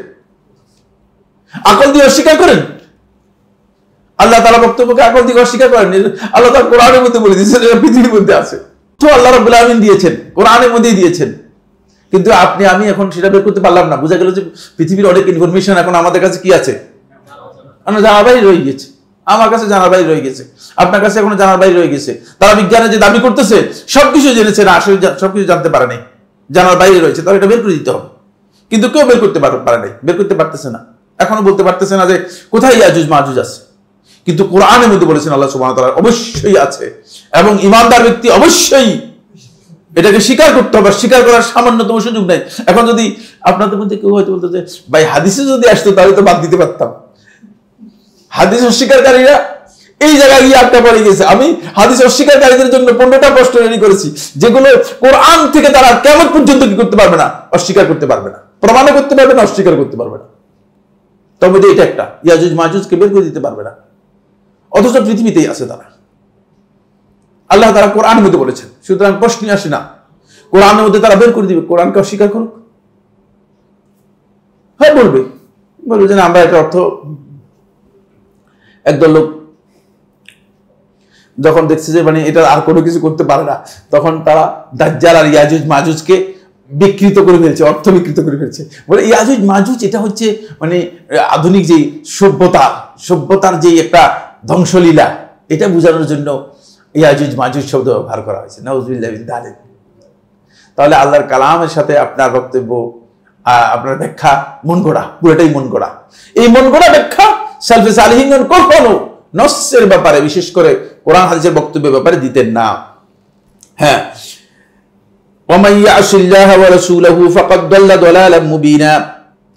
আকল দিয়ে অস্বীকার করেন? আল্লাহ তাআলা বক্তব্যকে আকল দিয়ে অস্বীকার করেন? আল্লাহ তাআলা কোরআনের মধ্যে বলে দিয়েছেন, এটা পৃথিবীর মধ্যে আছে। তো আল্লাহ রাব্বুল আলামিন দিয়েছেন, কোরআনের মধ্যেই দিয়েছেন। কিন্তু আপনি আমি এখন সেটা বের করতে পারলাম না। বোঝা গেল যে পৃথিবীর অনেক ইনফরমেশন এখন আমাদের কাছে কি আছে, জানার বাইরে রয়ে গেছে। আমার কাছে জানার বাইরে রয়ে গেছে, আপনার কাছে এখনো জানার বাইরে রয়ে গেছে। তারা বিজ্ঞানে যে দাবি করতেছে সবকিছু জেনেছে, না আসলে সবকিছু জানতে পারে নাই, জানার বাইরে রয়েছে, তাহলে এটা বের করে দিতে হবে। কিন্তু কেউ বের করতে পারে নাই, বের করতে পারতেছে না, এখনো বলতে পারতেছে না যে কোথায় ইয়াজুজ মাজুজ আছে। কিন্তু কোরআনের মধ্যে বলেছেন আল্লাহ সুবহানাহু ওয়া তাআলা অবশ্যই আছে, এবং ঈমানদার ব্যক্তি অবশ্যই এটাকে স্বীকার করতে হবে। স্বীকার করার সামান্যতম সুযোগ নাই। এখন যদি আপনাদের মধ্যে কেউ হয়তো বলতো যে ভাই হাদিসে যদি আসতো তাহলে তো বাদ দিতে পারতাম। হাদিস অস্বীকারীরা এই জায়গায় গিয়ে আটকা পড়ে গেছে। আমি হাদিস অস্বীকারীদের জন্য 15টা প্রশ্ন রেডি করেছি, যেগুলো কোরআন থেকে তারা কেমন পর্যন্ত কি করতে পারবে না, অস্বীকার করতে পারবে না, প্রমাণও করতে পারবে না, অস্বীকার করতে পারবে না। তবে এটা একটা ইয়াজুজ মাজুজকে বের করে দিতে পারবে না, অথচ পৃথিবীতেই আছে তারা। আল্লাহ তারা কোরআনের মধ্যে বলেছেন, সুতরাং প্রশ্নই আসে না। কোরআনের মধ্যে তারা বের করে দিবে, কোরআনকে অস্বীকার করুক। হ্যাঁ বলবে যে না আমরা একটা অর্থ। একদল লোক যখন দেখছে যে মানে এটা আর কোনো কিছু করতে পারে না, তখন তারা দাজ্জাল আর ইয়াজুজ মাজুজকে বিকৃত করে ফেলছে, অর্থ বিকৃত করে ফেলছে। বলে ইয়াজুজ মাজুজ এটা হচ্ছে মানে আধুনিক যে সভ্যতার যে একটা ধ্বংসলীলা, এটা বোঝানোর জন্য ইয়াজুজ মাজুজ শব্দ ব্যবহার করা হয়েছে। নাউযুবিল্লাহি মিন যালিক। তাহলে আল্লাহর কালামের সাথে আপনার বক্তব্য, আপনার ব্যাখ্যা মন গড়া, পুরোটাই মন গড়া। এই মন গড়া ব্যাখ্যা সালফে সালিহিনগণ কখনো নসের ব্যাপারে, বিশেষ করে কোরআন হাদিসের বক্তব্যের ব্যাপারে দিতেন না। হ্যাঁ, ওয়া ইয়াশিল্লাহ ওয়া রাসূলহু ফাকাদ দাল্লা দালালাম মুবিনা।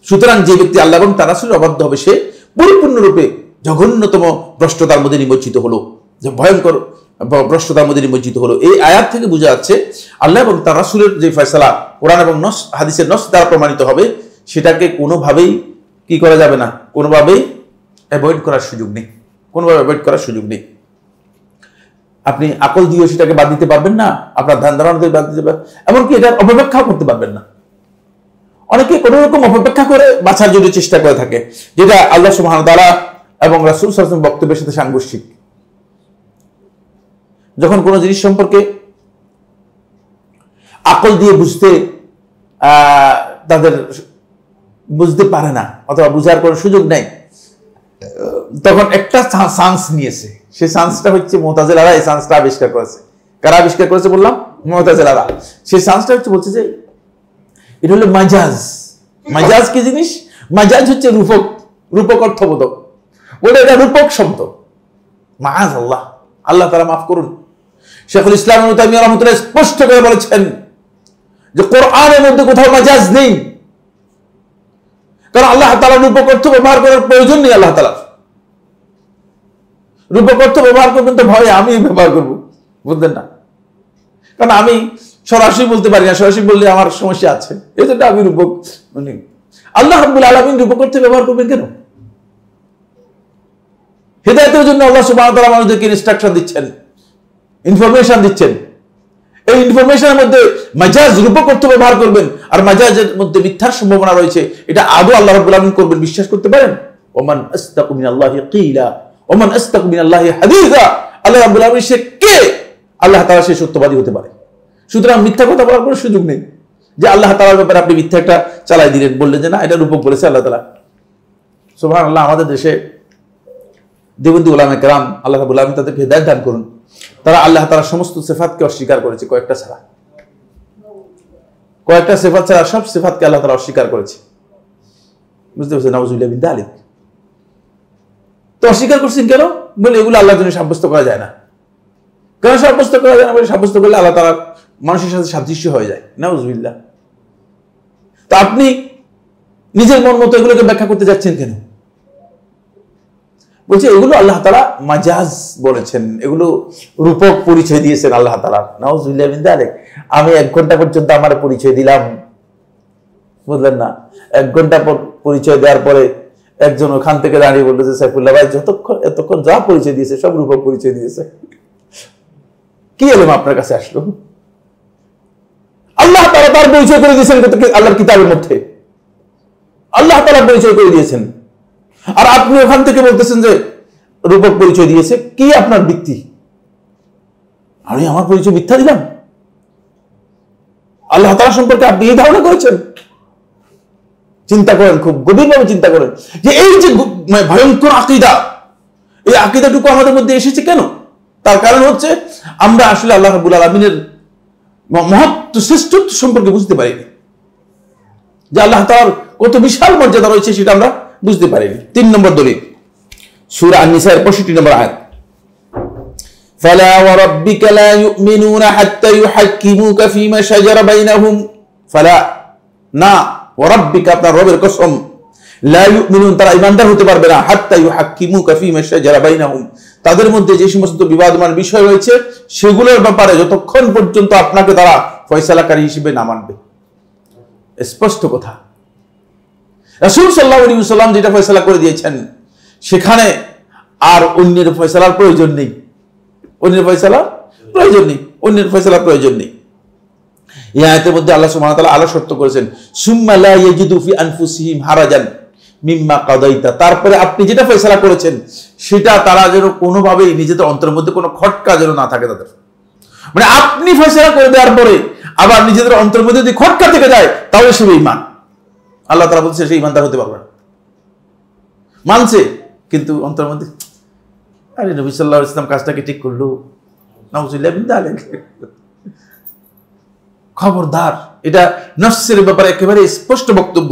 সুতরাং যে ব্যক্তি আল্লাহ এবং তার রাসূলের অবাধ্য হবে সে পরিপূর্ণরূপে জঘন্যতম ভ্রষ্টতার মধ্যে নিমজ্জিত হলো, যে ভয়ঙ্কর ভ্রষ্টতার মধ্যে নিমজ্জিত হলো। এই আয়াত থেকে বোঝা যাচ্ছে আল্লাহ এবং তার রাসূলের যে ফয়সালা কোরআন এবং হাদিসের নস দ্বারা প্রমাণিত হবে, সেটাকে কোনোভাবেই কি করা যাবে না, কোনোভাবেই অ্যাভয়েড করার সুযোগ নেই, কোনোভাবে অ্যাভয়েড করার সুযোগ নেই। আপনি আকল দিয়ে সেটাকে বাদ দিতে পারবেন না, আপনার ধ্যান ধারণা দিয়ে বাদ দিতে পারবেন, এমনকি এটার অপব্যাখ্যাও করতে পারবেন না। অনেকে কোনো রকম অপব্যাখ্যা করে বাঁচার জন্য চেষ্টা করে থাকে, যেটা আল্লাহ সুবহানাহু ওয়া তাআলা এবং রাসূল সাল্লাল্লাহু আলাইহি ওয়াসাল্লাম বক্তব্যের সাথে সাংঘর্ষিক। যখন কোনো জিনিস সম্পর্কে আকল দিয়ে তাদের বুঝতে পারে না অথবা বুঝার কোনো সুযোগ নাই, তখন একটা চান্স নিয়েছে। সেই চান্সটা হচ্ছে মুতাজিলারা এই চান্সটা আবিষ্কার করেছে। কারা আবিষ্কার করেছে বললাম? মুতাজিলারা। সেই চান্সটা হচ্ছে বলছে যে এটা হলো মাজাজ। মাজাজ কি জিনিস? মাজাজ হচ্ছে রূপক অর্থবোধক, বলে এটা রূপক শব্দ। মাআযাল্লাহ, আল্লাহ তাআলা মাফ করুন। শেখুল ইসলাম ইবনে তাইমিয়া রাহমাতুল্লাহ স্পষ্ট করে বলেছেন যে কোরআনের মধ্যে কোথাও মাজাজ নেই, কারণ আল্লাহ তাআলা রূপক অর্থ ব্যবহার করার প্রয়োজন নেই। আল্লাহ তাআলা রূপক অর্থ ব্যবহার করবেন তো ভয়ে আমি ব্যবহার করবো, বুঝলেন না? কারণ আমি সরাসরি বলতে পারি না, সরাসরি বললে আমার সমস্যা আছে, এই জন্য আমি রূপক মানে আল্লাহ রাব্বুল আলামিন রূপক অর্থে ব্যবহার করবেন কেন? হিদায়াতের জন্য আল্লাহ সুবহানাহু ওয়া তাআলা মানুষদেরকে ইনস্ট্রাকশন দিচ্ছেন, ইনফরমেশন দিচ্ছেন। এই ইনফরমেশনের মধ্যে মাজাজ রূপক অর্থ ব্যবহার করবেন, আর মাজাজের মধ্যে মিথ্যার সম্ভাবনা রয়েছে, এটা আদৌ আল্লাহ রাব্বুল আলামিন করবেন বিশ্বাস করতে পারেন? ওমান আসতাকু মিনাল্লাহি কিলা ওমান আসতাকু মিনাল্লাহি হাদিসা। আল্লাহ রাব্বুল আলামিন সে কে? আল্লাহ তাআলা সে সত্যবাদী হতে পারে। সুতরাং মিথ্যা কথা বলার কোনো সুযোগ নেই যে আল্লাহ তাআলার ব্যাপারে আপনি মিথ্যা একটা চালাই দিলেন, বললেন যে না এটা রূপক বলেছে আল্লাহ তাআলা। সুবহানাল্লাহ। আমাদের দেশে দেবন্দী উলামায়ে কেরাম, আল্লাহ রাব্বুল আলামিন তাদেরকে হিদায়াত দান করুন, তারা আল্লাহ তাআলার সমস্ত সিফাতকে অস্বীকার করেছে, কয়েকটা ছাড়া। কয়েকটা সিফাত ছাড়া সব সিফাতকে আল্লাহ তাআলা অস্বীকার করেছে। বুঝতে পারছেন? নাউযুবিল্লাহি মিন যালিক। তো অস্বীকার করছেন কেন? বলে এগুলো আল্লাহর জন্য সাব্যস্ত করা যায় না। কেন সাব্যস্ত করা যায় না? বলে সাব্যস্ত করলে আল্লাহ তাআলা মানুষের সাথে সাদৃশ্য হয়ে যায়। নাউযুবিল্লাহ। তো আপনি নিজের মন মতো এগুলোকে ব্যাখ্যা করতে যাচ্ছেন কেন? বলছে এগুলো আল্লাহ তাআলা মাজাজ বলেছেন, এগুলো রূপক পরিচয় দিয়েছেন আল্লাহ তাআলা। নাউযুবিল্লাহি মিন যালিক। আমি 1 ঘন্টা পর্যন্ত আমার পরিচয় দিলাম, বুঝলেন না? 1 ঘন্টা পরিচয় দেওয়ার পরে একজন ওখান থেকে দাঁড়িয়ে বললো যে সাইফুল্লাহ ভাই এতক্ষণ যা পরিচয় দিয়েছে সব রূপক পরিচয় দিয়েছে, কি এলেম আপনার কাছে আসলো? আল্লাহ তাআলা তার পরিচয় করে দিয়েছেন আল্লাহর কিতাবের মধ্যে, আল্লাহ তাআলা পরিচয় করে দিয়েছেন, আর আপনি ওখান থেকে বলতেছেন যে রূপক পরিচয় দিয়েছে। কি আপনার ভিত্তি? আমি আমার পরিচয় মিথ্যা দিলাম? আল্লাহ তাআলা সম্পর্কে আপনি এই ধারণা করেছেন? চিন্তা করেন, খুব গভীরভাবে চিন্তা করেন যে এই যে ভয়ঙ্কর আকীদা, এই আকীদাটুকু আমাদের মধ্যে এসেছে কেন? তার কারণ হচ্ছে আমরা আসলে আল্লাহ রাব্বুল আলামিনের মহত্ব, শ্রেষ্ঠত্ব সম্পর্কে বুঝতে পারিনি, যে আল্লাহ তাআলার কত বিশাল মর্যাদা রয়েছে সেটা আমরা বুঝতে পারিনি। 3 নম্বর দলিল, সূরা আন-নিসা 65 নম্বর আয়াত, ফালা ওয়া রাব্বিকা লা ইউমিনুনা হাত্তা ইউহাক্কিমুকা ফীমা শাজারা বাইনাহুম, ফালা না, ওয়া রাব্বিকা আপনার রবের কসম, লা ইউমিনুন তারা ঈমানদার হতে পারবে না, হাত্তা ইউহাক্কিমুকা ফীমা শাজারা বাইনাহুম তাদের মধ্যে যে সমস্ত বিবাদমান বিষয় রয়েছে সেগুলোর ব্যাপারে যতক্ষণ পর্যন্ত আপনাকে তারা ফয়সালাকারী হিসেবে না মানবে। স্পষ্ট কথা, রাসূল সাল্লাল্লাহু আলাইহি ওয়াসাল্লাম যেটা ফয়সালা করে দিয়েছেন সেখানে আর অন্যের ফয়সালার প্রয়োজন নেই, অন্যের ফয়সালার প্রয়োজন নেই, অন্যের ফয়সালার প্রয়োজন নেই। এই আয়াতের মধ্যে আল্লাহ সুবহানাহু ওয়া তাআলা আলো সত্য করেছেন, সুম্মা লা ইয়াজিদু ফি আনফুসিহিম হারাজান মিম্মা কাদাইতা, তারপরে আপনি যেটা ফয়সালা করেছেন সেটা তারা যেন কোনোভাবেই নিজেদের অন্তরের মধ্যে কোনো খটকা যেন না থাকে তাদের। মানে আপনি ফয়সালা করে দেওয়ার পরে আবার নিজেদের অন্তরের মধ্যে যদি খটকা থেকে যায় তাহলে সে ঈমান, আল্লাহ তাআলা বলছে সে ঈমানদার হতে পারবে না। মানছে কিন্তু অন্তরের মধ্যে আরে নবী সাল্লাল্লাহু আলাইহি ওয়াসাল্লাম কাজটাকে ঠিক করলো, নাউযুবিল্লাহ মিন যালিক। খবরদার, এটা নফসের ব্যাপারে একেবারে স্পষ্ট বক্তব্য।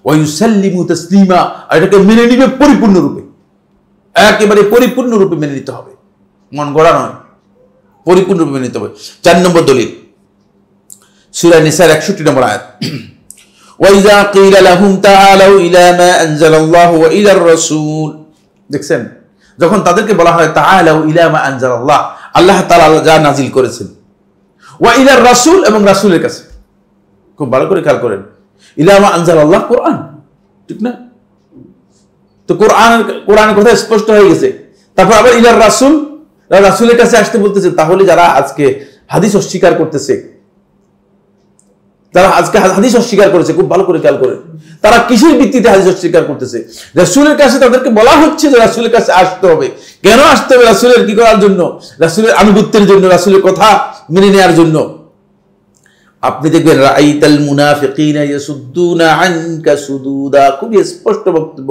ওয়ায়ুসাল্লিমু তাসলিমা, এটাকে মেনে নিবে পরিপূর্ণরূপে, একেবারে পরিপূর্ণরূপে মেনে নিতে হবে, মন গড়া নয়, পরিপূর্ণরূপে মেনে নিতে হবে। 4 নম্বর দলিল, সূরা নিসার 61 নম্বর আয়াত, ওয়াইযা কিলা লাহুম তাআলাউ ইলা মা আনজালাল্লাহু ওয়া ইলার রাসূল, দেখছেন যখন তাদেরকে বলা হয় তাআলাউ ইলা মা আনজালাল্লাহ, আল্লাহ তাআলা যা নাজিল করেছেন, ওয়া ইলার রাসূল এবং রাসূলের কাছে, খুব ভালো করে খেয়াল করেন, ইলা মা আনজালাল্লাহ কোরআন, ঠিক না? তো কোরআনের কথা স্পষ্ট হয়ে গেছে, তারপর আবার ইলার রাসূল, রাসূলের কাছে আসতে বলতেছে। তাহলে যারা আজকে হাদিস অস্বীকার করতেছে, যারা আজকে হাদিস অস্বীকার করেছে, খুব ভালো করে খেয়াল করেন তারা কিসের ভিত্তিতে হাদিস অস্বীকার করতেছে? রাসূলের কাছে তাদেরকে বলা হচ্ছে যে রাসূলের কাছে আসতে হবে। কেন আসতে হবে? রাসূলের কি করার জন্য? রাসূলের আনুগত্যের জন্য, রাসূলের কথা মেনে নেওয়ার জন্য। আপনি দেখবেন রাআইতাল মুনাফিকিনা ইয়াসুদ্দুনা আনকা সুদুদা, খুবই স্পষ্ট বক্তব্য।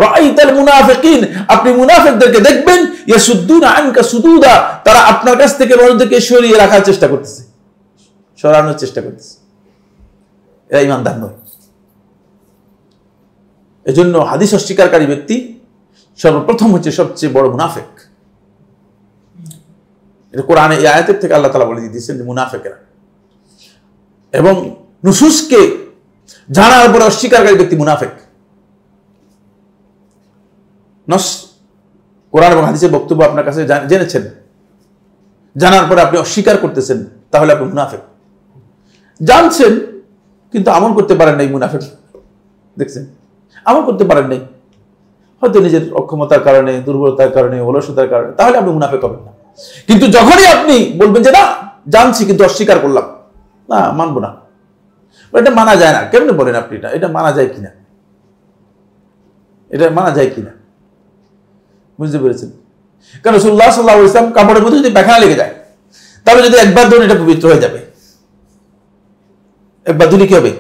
রাআইতাল মুনাফিকিন, আপনি মুনাফিকদেরকে দেখবেন, ইয়াসুদ্দুনা আনকা সুদুদা, তারা আপনার কাছ থেকে মানুষদেরকে সরিয়ে রাখার চেষ্টা করতেছে, সরানোর চেষ্টা করতেছে। এরা ঈমানদার নয়। এজন্য হাদিস অস্বীকারী ব্যক্তি সর্বপ্রথম হচ্ছে সবচেয়ে বড় মুনাফিক। এটা কোরআনে এই আয়াতের থেকে আল্লাহ তাআলা বলে দিয়েছেন যে মুনাফিকেরা, এবং নুসুসকে জানার পরে অস্বীকারী ব্যক্তি মুনাফিক। নস কোরআন এবং হাদিসের বক্তব্য আপনার কাছে জেনেছেন, জানার পরে আপনি অস্বীকার করতেছেন, তাহলে আপনি মুনাফিক। জানছেন কিন্তু আমল করতে পারেন নাই, মুনাফিক। দেখছেন, আমল করতে পারেন নাই, হয়তো নিজের অক্ষমতার কারণে, দুর্বলতার কারণে, অলসতার কারণে, তাহলে আপনি মুনাফিক হবেন না। কিন্তু যখনই আপনি বলবেন যে না জানছি কিন্তু অস্বীকার করলাম, না মানবো না, এটা মানা যায় না, কেমনে বলেন আপনি? এটা মানা যায় কিনা, এটা মানা যায় কিনা, বুঝতে পেরেছেন? কারণ রাসূলুল্লাহ সাল্লাল্লাহু আলাইহি ওয়াসাল্লাম কাপড়ের মধ্যে যদি পায়খানা লেগে যায়, তাহলে যদি একবার ধরুন এটা পবিত্র হয়ে যাবে, একবার ধুলে কি হবে?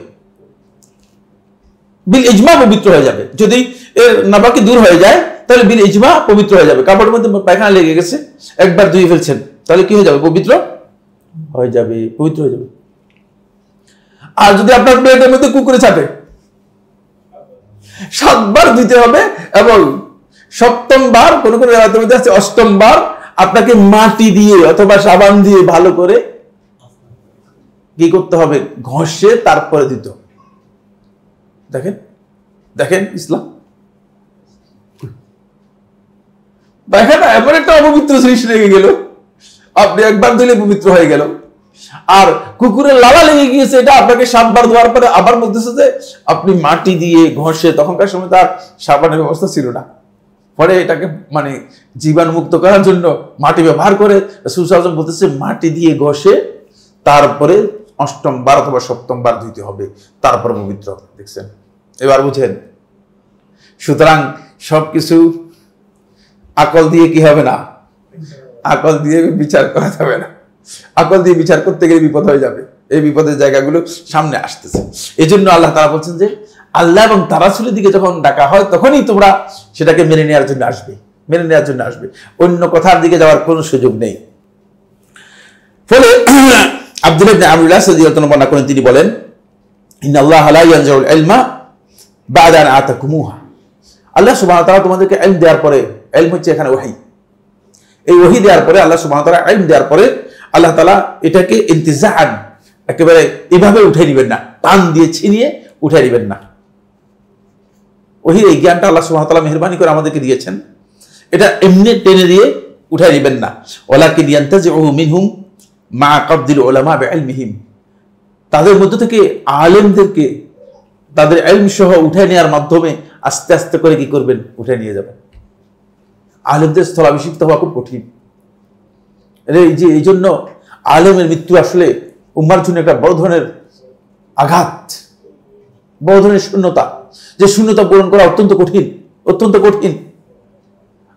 বিল ইজমা পবিত্র হয়ে যাবে। যদি এর নাপাকি দূর হয়ে যায় তাহলে বিল ইজমা পবিত্র হয়ে যাবে। কাপড়ের মধ্যে পায়খানা লেগে গেছে, একবার ধুয়ে ফেলছেন, তাহলে কি হয়ে যাবে? পবিত্র হয়ে যাবে, পবিত্র হয়ে যাবে। আর যদি আপনার প্লেটের মধ্যে কুকুরে ছাটে, 7 বার ধুইতে হবে, এবং 7ম বার, কোন কোন রাতের মধ্যে আছে 8ম বার, আপনাকে মাটি দিয়ে অথবা সাবান দিয়ে ভালো করে কি করতে হবে? ঘষে তারপরে দিতে হবে। দেখেন দেখেন ইসলাম, দেখেন এমন একটা অপবিত্র জিনিস লেগে গেল, আপনি একবার দিলে পবিত্র হয়ে গেল। আর কুকুরের লালা লেগে গিয়েছে, এটা আপনাকে 7 বার ধোয়ার পরে আবার বলতেছে যে আপনি মাটি দিয়ে ঘষে, তখনকার সময় তার সাবানের ব্যবস্থা ছিল না, পরে এটাকে মানে জীবাণু মুক্ত করার জন্য মাটি ব্যবহার করে রাসূল সাল্লাল্লাহু আলাইহি ওয়াসাল্লাম বলতেছে মাটি দিয়ে ঘষে তারপরে 8ম বার অথবা 7ম বার ধুইতে হবে, তারপর পবিত্র। দেখছেন, এবার বুঝেন? সুতরাং সবকিছু আকল দিয়ে কি হবে না, আকল দিয়ে বিচার করা যাবে না। আকল দিয়ে বিচার করতে গেলে বিপদ হয়ে যাবে। এই বিপদের জায়গাগুলো সামনে আসতেছে। এই জন্য আল্লাহ তাআলা বলছেন যে আল্লাহ এবং তার রাসূলের দিকে যখন ডাকা হয় তখনই তোমরা সেটাকে মেনে নেওয়ার জন্য আসবে, অন্য কথার দিকে যাওয়ার কোনো সুযোগ নেই। ফলে আব্দুল্লাহ ইবনে আমর রাদিয়াল্লাহু আনহু বর্ণনা করেন, তিনি বলেন ইন্নাল্লাহা লা ইয়ানজুল ইলমা বা'দা আন আতাকুমুহা, আল্লাহ সুবহানাহু ওয়া তাআলা তোমাদেরকে ইলম দেওয়ার পরে, ইলম হচ্ছে এখানে ওহী, এই ওহী দেওয়ার পরে আল্লাহ সুবহানাহু ওয়া তাআলা ইলম দেওয়ার পরে আল্লাহ তাআলা এটাকে ইন্তিজাআন একেবারে এভাবে উঠে নেবেন না, টান দিয়ে ছিনিয়ে উঠে নেবেন না। ওহীর এই জ্ঞানটা আল্লাহ সুবহানাহু ওয়া তাআলা মেহেরবানি করে আমাদেরকে দিয়েছেন, এটা এমনি টেনে দিয়ে উঠে নেবেন না। ওয়ালাকিন ইয়ানতাজিউ মিনহুম মা কাবদিল উলামা বিইলমিহিম, তাদের মধ্য থেকে আলেমদেরকে তাদের ইলম সহ উঠে নেওয়ার মাধ্যমে আস্তে আস্তে করে কি করবেন, উঠে নিয়ে যাবেন। আলেমদের স্থলাভিষিক্ত হওয়া খুব কঠিন। এই জন্য আলেমের মৃত্যু আসলে উম্মার জন্য একটা বড় ধরনের আঘাত, বড় ধরনের শূন্যতা, যে শূন্যতা পূরণ করা অত্যন্ত কঠিন।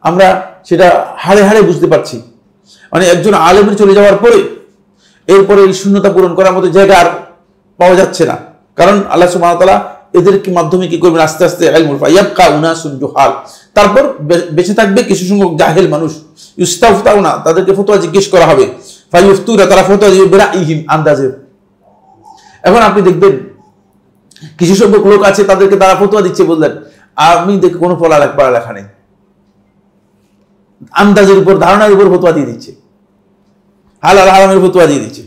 আমরা সেটা হাড়ে হাড়ে বুঝতে পারছি। মানে একজন আলেমের চলে যাওয়ার পরে এরপরে এই শূন্যতা পূরণ করার মতো জায়গা আর পাওয়া যাচ্ছে না, কারণ আল্লাহ সুবহানাহু ওয়া তাআলা এদের মাধ্যমে কি করবেন, আস্তে আস্তে ইলমুল ফায়াবকা উনাসুন জুহাল, তারপর বেঁচে থাকবে কিছু সংখ্যক জাহেল মানুষ, ইস্তাফতাউনা, তাদেরকে ফতোয়া জিজ্ঞেস করা হবে, ফায়ুফতুরা, তারা ফতোয়া দিবে বিরাইহিম, আন্দাজে। এখন আপনি দেখবেন কিছু সংখ্যক লোক আছে, তাদেরকে তারা ফতোয়া দিচ্ছে, বললেন আমি দেখি কোনো পড়ালেখা নেই, আন্দাজের উপর, ধারণার উপর ফতোয়া দিয়ে দিচ্ছে, হালাল হারামের ফতোয়া দিয়ে দিচ্ছে।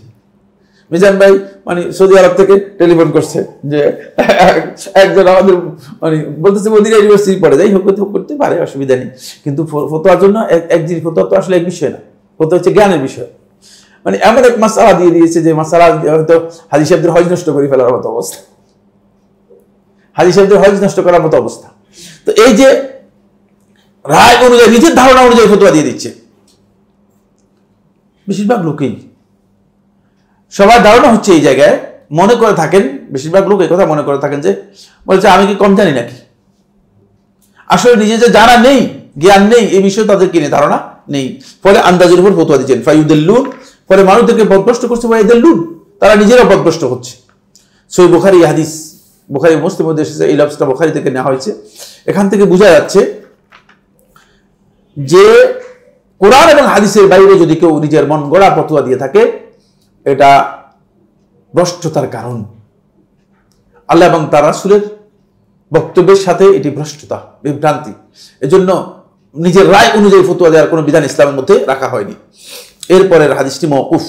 মিজান ভাই মানে সৌদি আরব থেকে টেলিফোন করছে যে একজন আমাদের মানে বলতেছে মদিনা ইউনিভার্সিটি পড়ে, যাই হোক করতে পারে, অসুবিধা নেই, কিন্তু ফতোয়ার জন্য এক জিনিস, ফতোয়া তো আসলে এক বিষয় না, ফতোয়া হচ্ছে জ্ঞানের বিষয়। মানে এমন এক মাসআলা দিয়ে দিয়েছে যে মাসআলা হয়তো হাজী সাহেবদের হজ নষ্ট করে ফেলার মতো অবস্থা, তো এই যে রায় অনুযায়ী, নিজের ধারণা অনুযায়ী ফতোয়া দিয়ে দিচ্ছে বেশিরভাগ লোকেই। সবার ধারণা হচ্ছে এই জায়গায় মনে করে থাকেন, বেশিরভাগ লোক এই কথা মনে করে থাকেন যে বলছে আমি কি কম জানি নাকি। আসলে নিজে যে জানা নেই, জ্ঞান নেই, এই বিষয়ে তাদের কিনে ধারণা নেই, ফলে আন্দাজের উপর ফতোয়া দিচ্ছেন। ফায়ুদিল্লুন, ফলে মানুষদেরকে পথভ্রষ্ট করছে, ফায়ুদিল্লুন, তারা নিজেরা পথভ্রষ্ট হচ্ছে। সহিহ বুখারী হাদিস, বুখারী মুসলিম মধ্যে এসেছে, এই লফজটা বুখারী থেকে নেওয়া হয়েছে। এখান থেকে বোঝা যাচ্ছে যে কোরআন এবং হাদিসের বাইরে যদি কেউ নিজের মন গড়া ফতোয়া দিয়ে থাকে, এটা ভ্রষ্টতার কারণ। আল্লাহ এবং তার রাসূলের বক্তব্যের সাথে এটি ভ্রষ্টতা, বিভ্রান্তি। এজন্য নিজের রায় অনুযায়ী ফতোয়া দেওয়ার কোনো বিধান ইসলামের মধ্যে রাখা হয়নি। এরপরের হাদিসটি মওকুফ,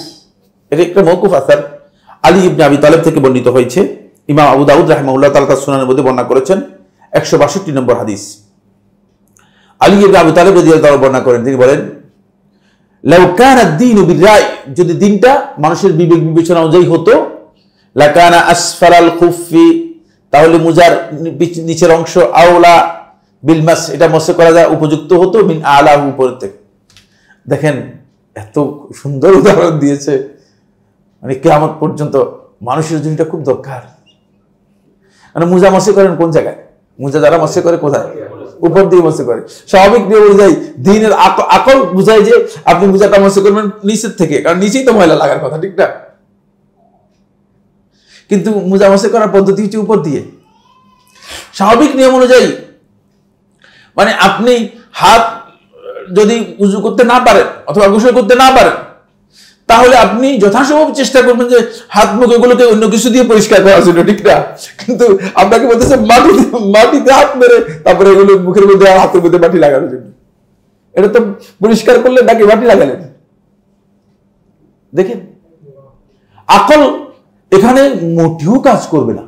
এটা একটা মওকুফ আসার আলী ইবনে আবি তালেব থেকে বর্ণিত হয়েছে। ইমাম আবু দাউদ রাহিমাহুল্লাহ তাআলা তার সুনানের মধ্যে বর্ণনা করেছেন 162 নম্বর হাদিস। আলী ইবনে আবি তালেব রাদিয়াল্লাহু তাআলা বর্ণনা করেন, তিনি বলেন লাউ কানা আদ-দীনু বির-রায়, যদি দিনটা মানুষের বিবেক বিবেচনা অনুযায়ী হতো, লাকানা আসফারাল খুফফি, তাহলে মুজার নিচের অংশ, আওলা বিল মাস, এটা মসে করা যায় উপযুক্ত হতো, মিন আলাহু, উপর থেকে। দেখেন এত সুন্দর উদাহরণ দিয়েছে, মানে কিয়ামত পর্যন্ত মানুষের জন্য এটা খুব দরকার। মানে মুজা মসে করেন কোন জায়গায়? মুজা যারা মসে করে কোথায়? উপর দিয়ে মসে করে। স্বাভাবিক নিয়ম অনুযায়ী দিনের আকল বুঝায় যে আপনি মুজাটা মসে করবেন নিচের থেকে, কারণ নিচেই তো ময়লা লাগার কথা, ঠিক না? কিন্তু মুজা মসে করার পদ্ধতি হচ্ছে উপর দিয়ে। স্বাভাবিক নিয়ম অনুযায়ী মানে আপনি হাত যদি উজু করতে না পারেন অথবা গোসল করতে না পারেন, তাহলে আপনি যথাসম্ভব চেষ্টা করবেন যে হাত মুখ এগুলোকে অন্য কিছু দিয়ে পরিষ্কার করার জন্য, ঠিক না? কিন্তু আপনাকে বলতেছে মাটিতে হাত মেরে তারপরে এগুলো মুখের মধ্যে আর হাতের মধ্যে মাটি লাগানোর জন্য। এটা তো পরিষ্কার করলে নাকি মাটি লাগালেন? দেখেন আকল এখানে মোটেও কাজ করবে না।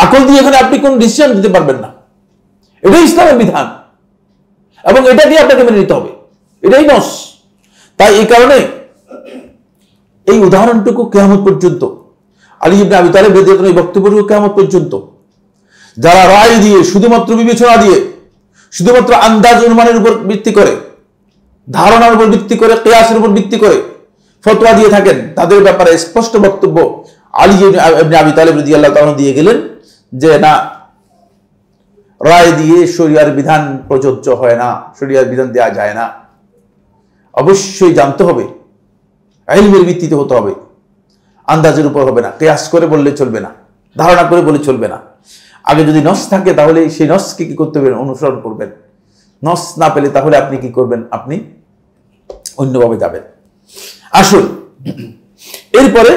আকল দিয়ে এখানে আপনি কোন ডিসিশন দিতে পারবেন না। এটাই ইসলামের বিধান এবং এটা দিয়ে আপনাকে মেনে নিতে হবে, এটাই নস। তাই এই কারণে এই উদাহরণটুকু কিয়ামত পর্যন্ত, আলী ইবনে আবি তালেব রাদিয়াল্লাহু তাআলা এই বক্তব্যটুকু কিয়ামত পর্যন্ত যারা রায় দিয়ে, শুধুমাত্র বিবেচনা দিয়ে, শুধুমাত্র আন্দাজ অনুমানের উপর ভিত্তি করে, ধারণার উপর ভিত্তি করে, কিয়াসের উপর ভিত্তি করে ফতোয়া দিয়ে থাকেন, তাদের ব্যাপারে স্পষ্ট বক্তব্য আলী ইবনে আবি তালেব রাদিয়াল্লাহু তাআলা দিয়ে গেলেন যে না, রায় দিয়ে শরিয়ার বিধান প্রযোজ্য হয় না, শরিয়ার বিধান দেওয়া যায় না। অবশ্যই জানতে হবে, ইলমের ভিত্তিতে হতে হবে। আন্দাজের উপর হবে না, কিয়াস করে বললে চলবে না, ধারণা করে বলে চলবে না। আগে যদি নস থাকে তাহলে সেই নসকে কি করতে হবে, অনুসরণ করবেন। নস না পেলে তাহলে আপনি কি করবেন, আপনি অন্যভাবে যাবেন। আসুন এরপরে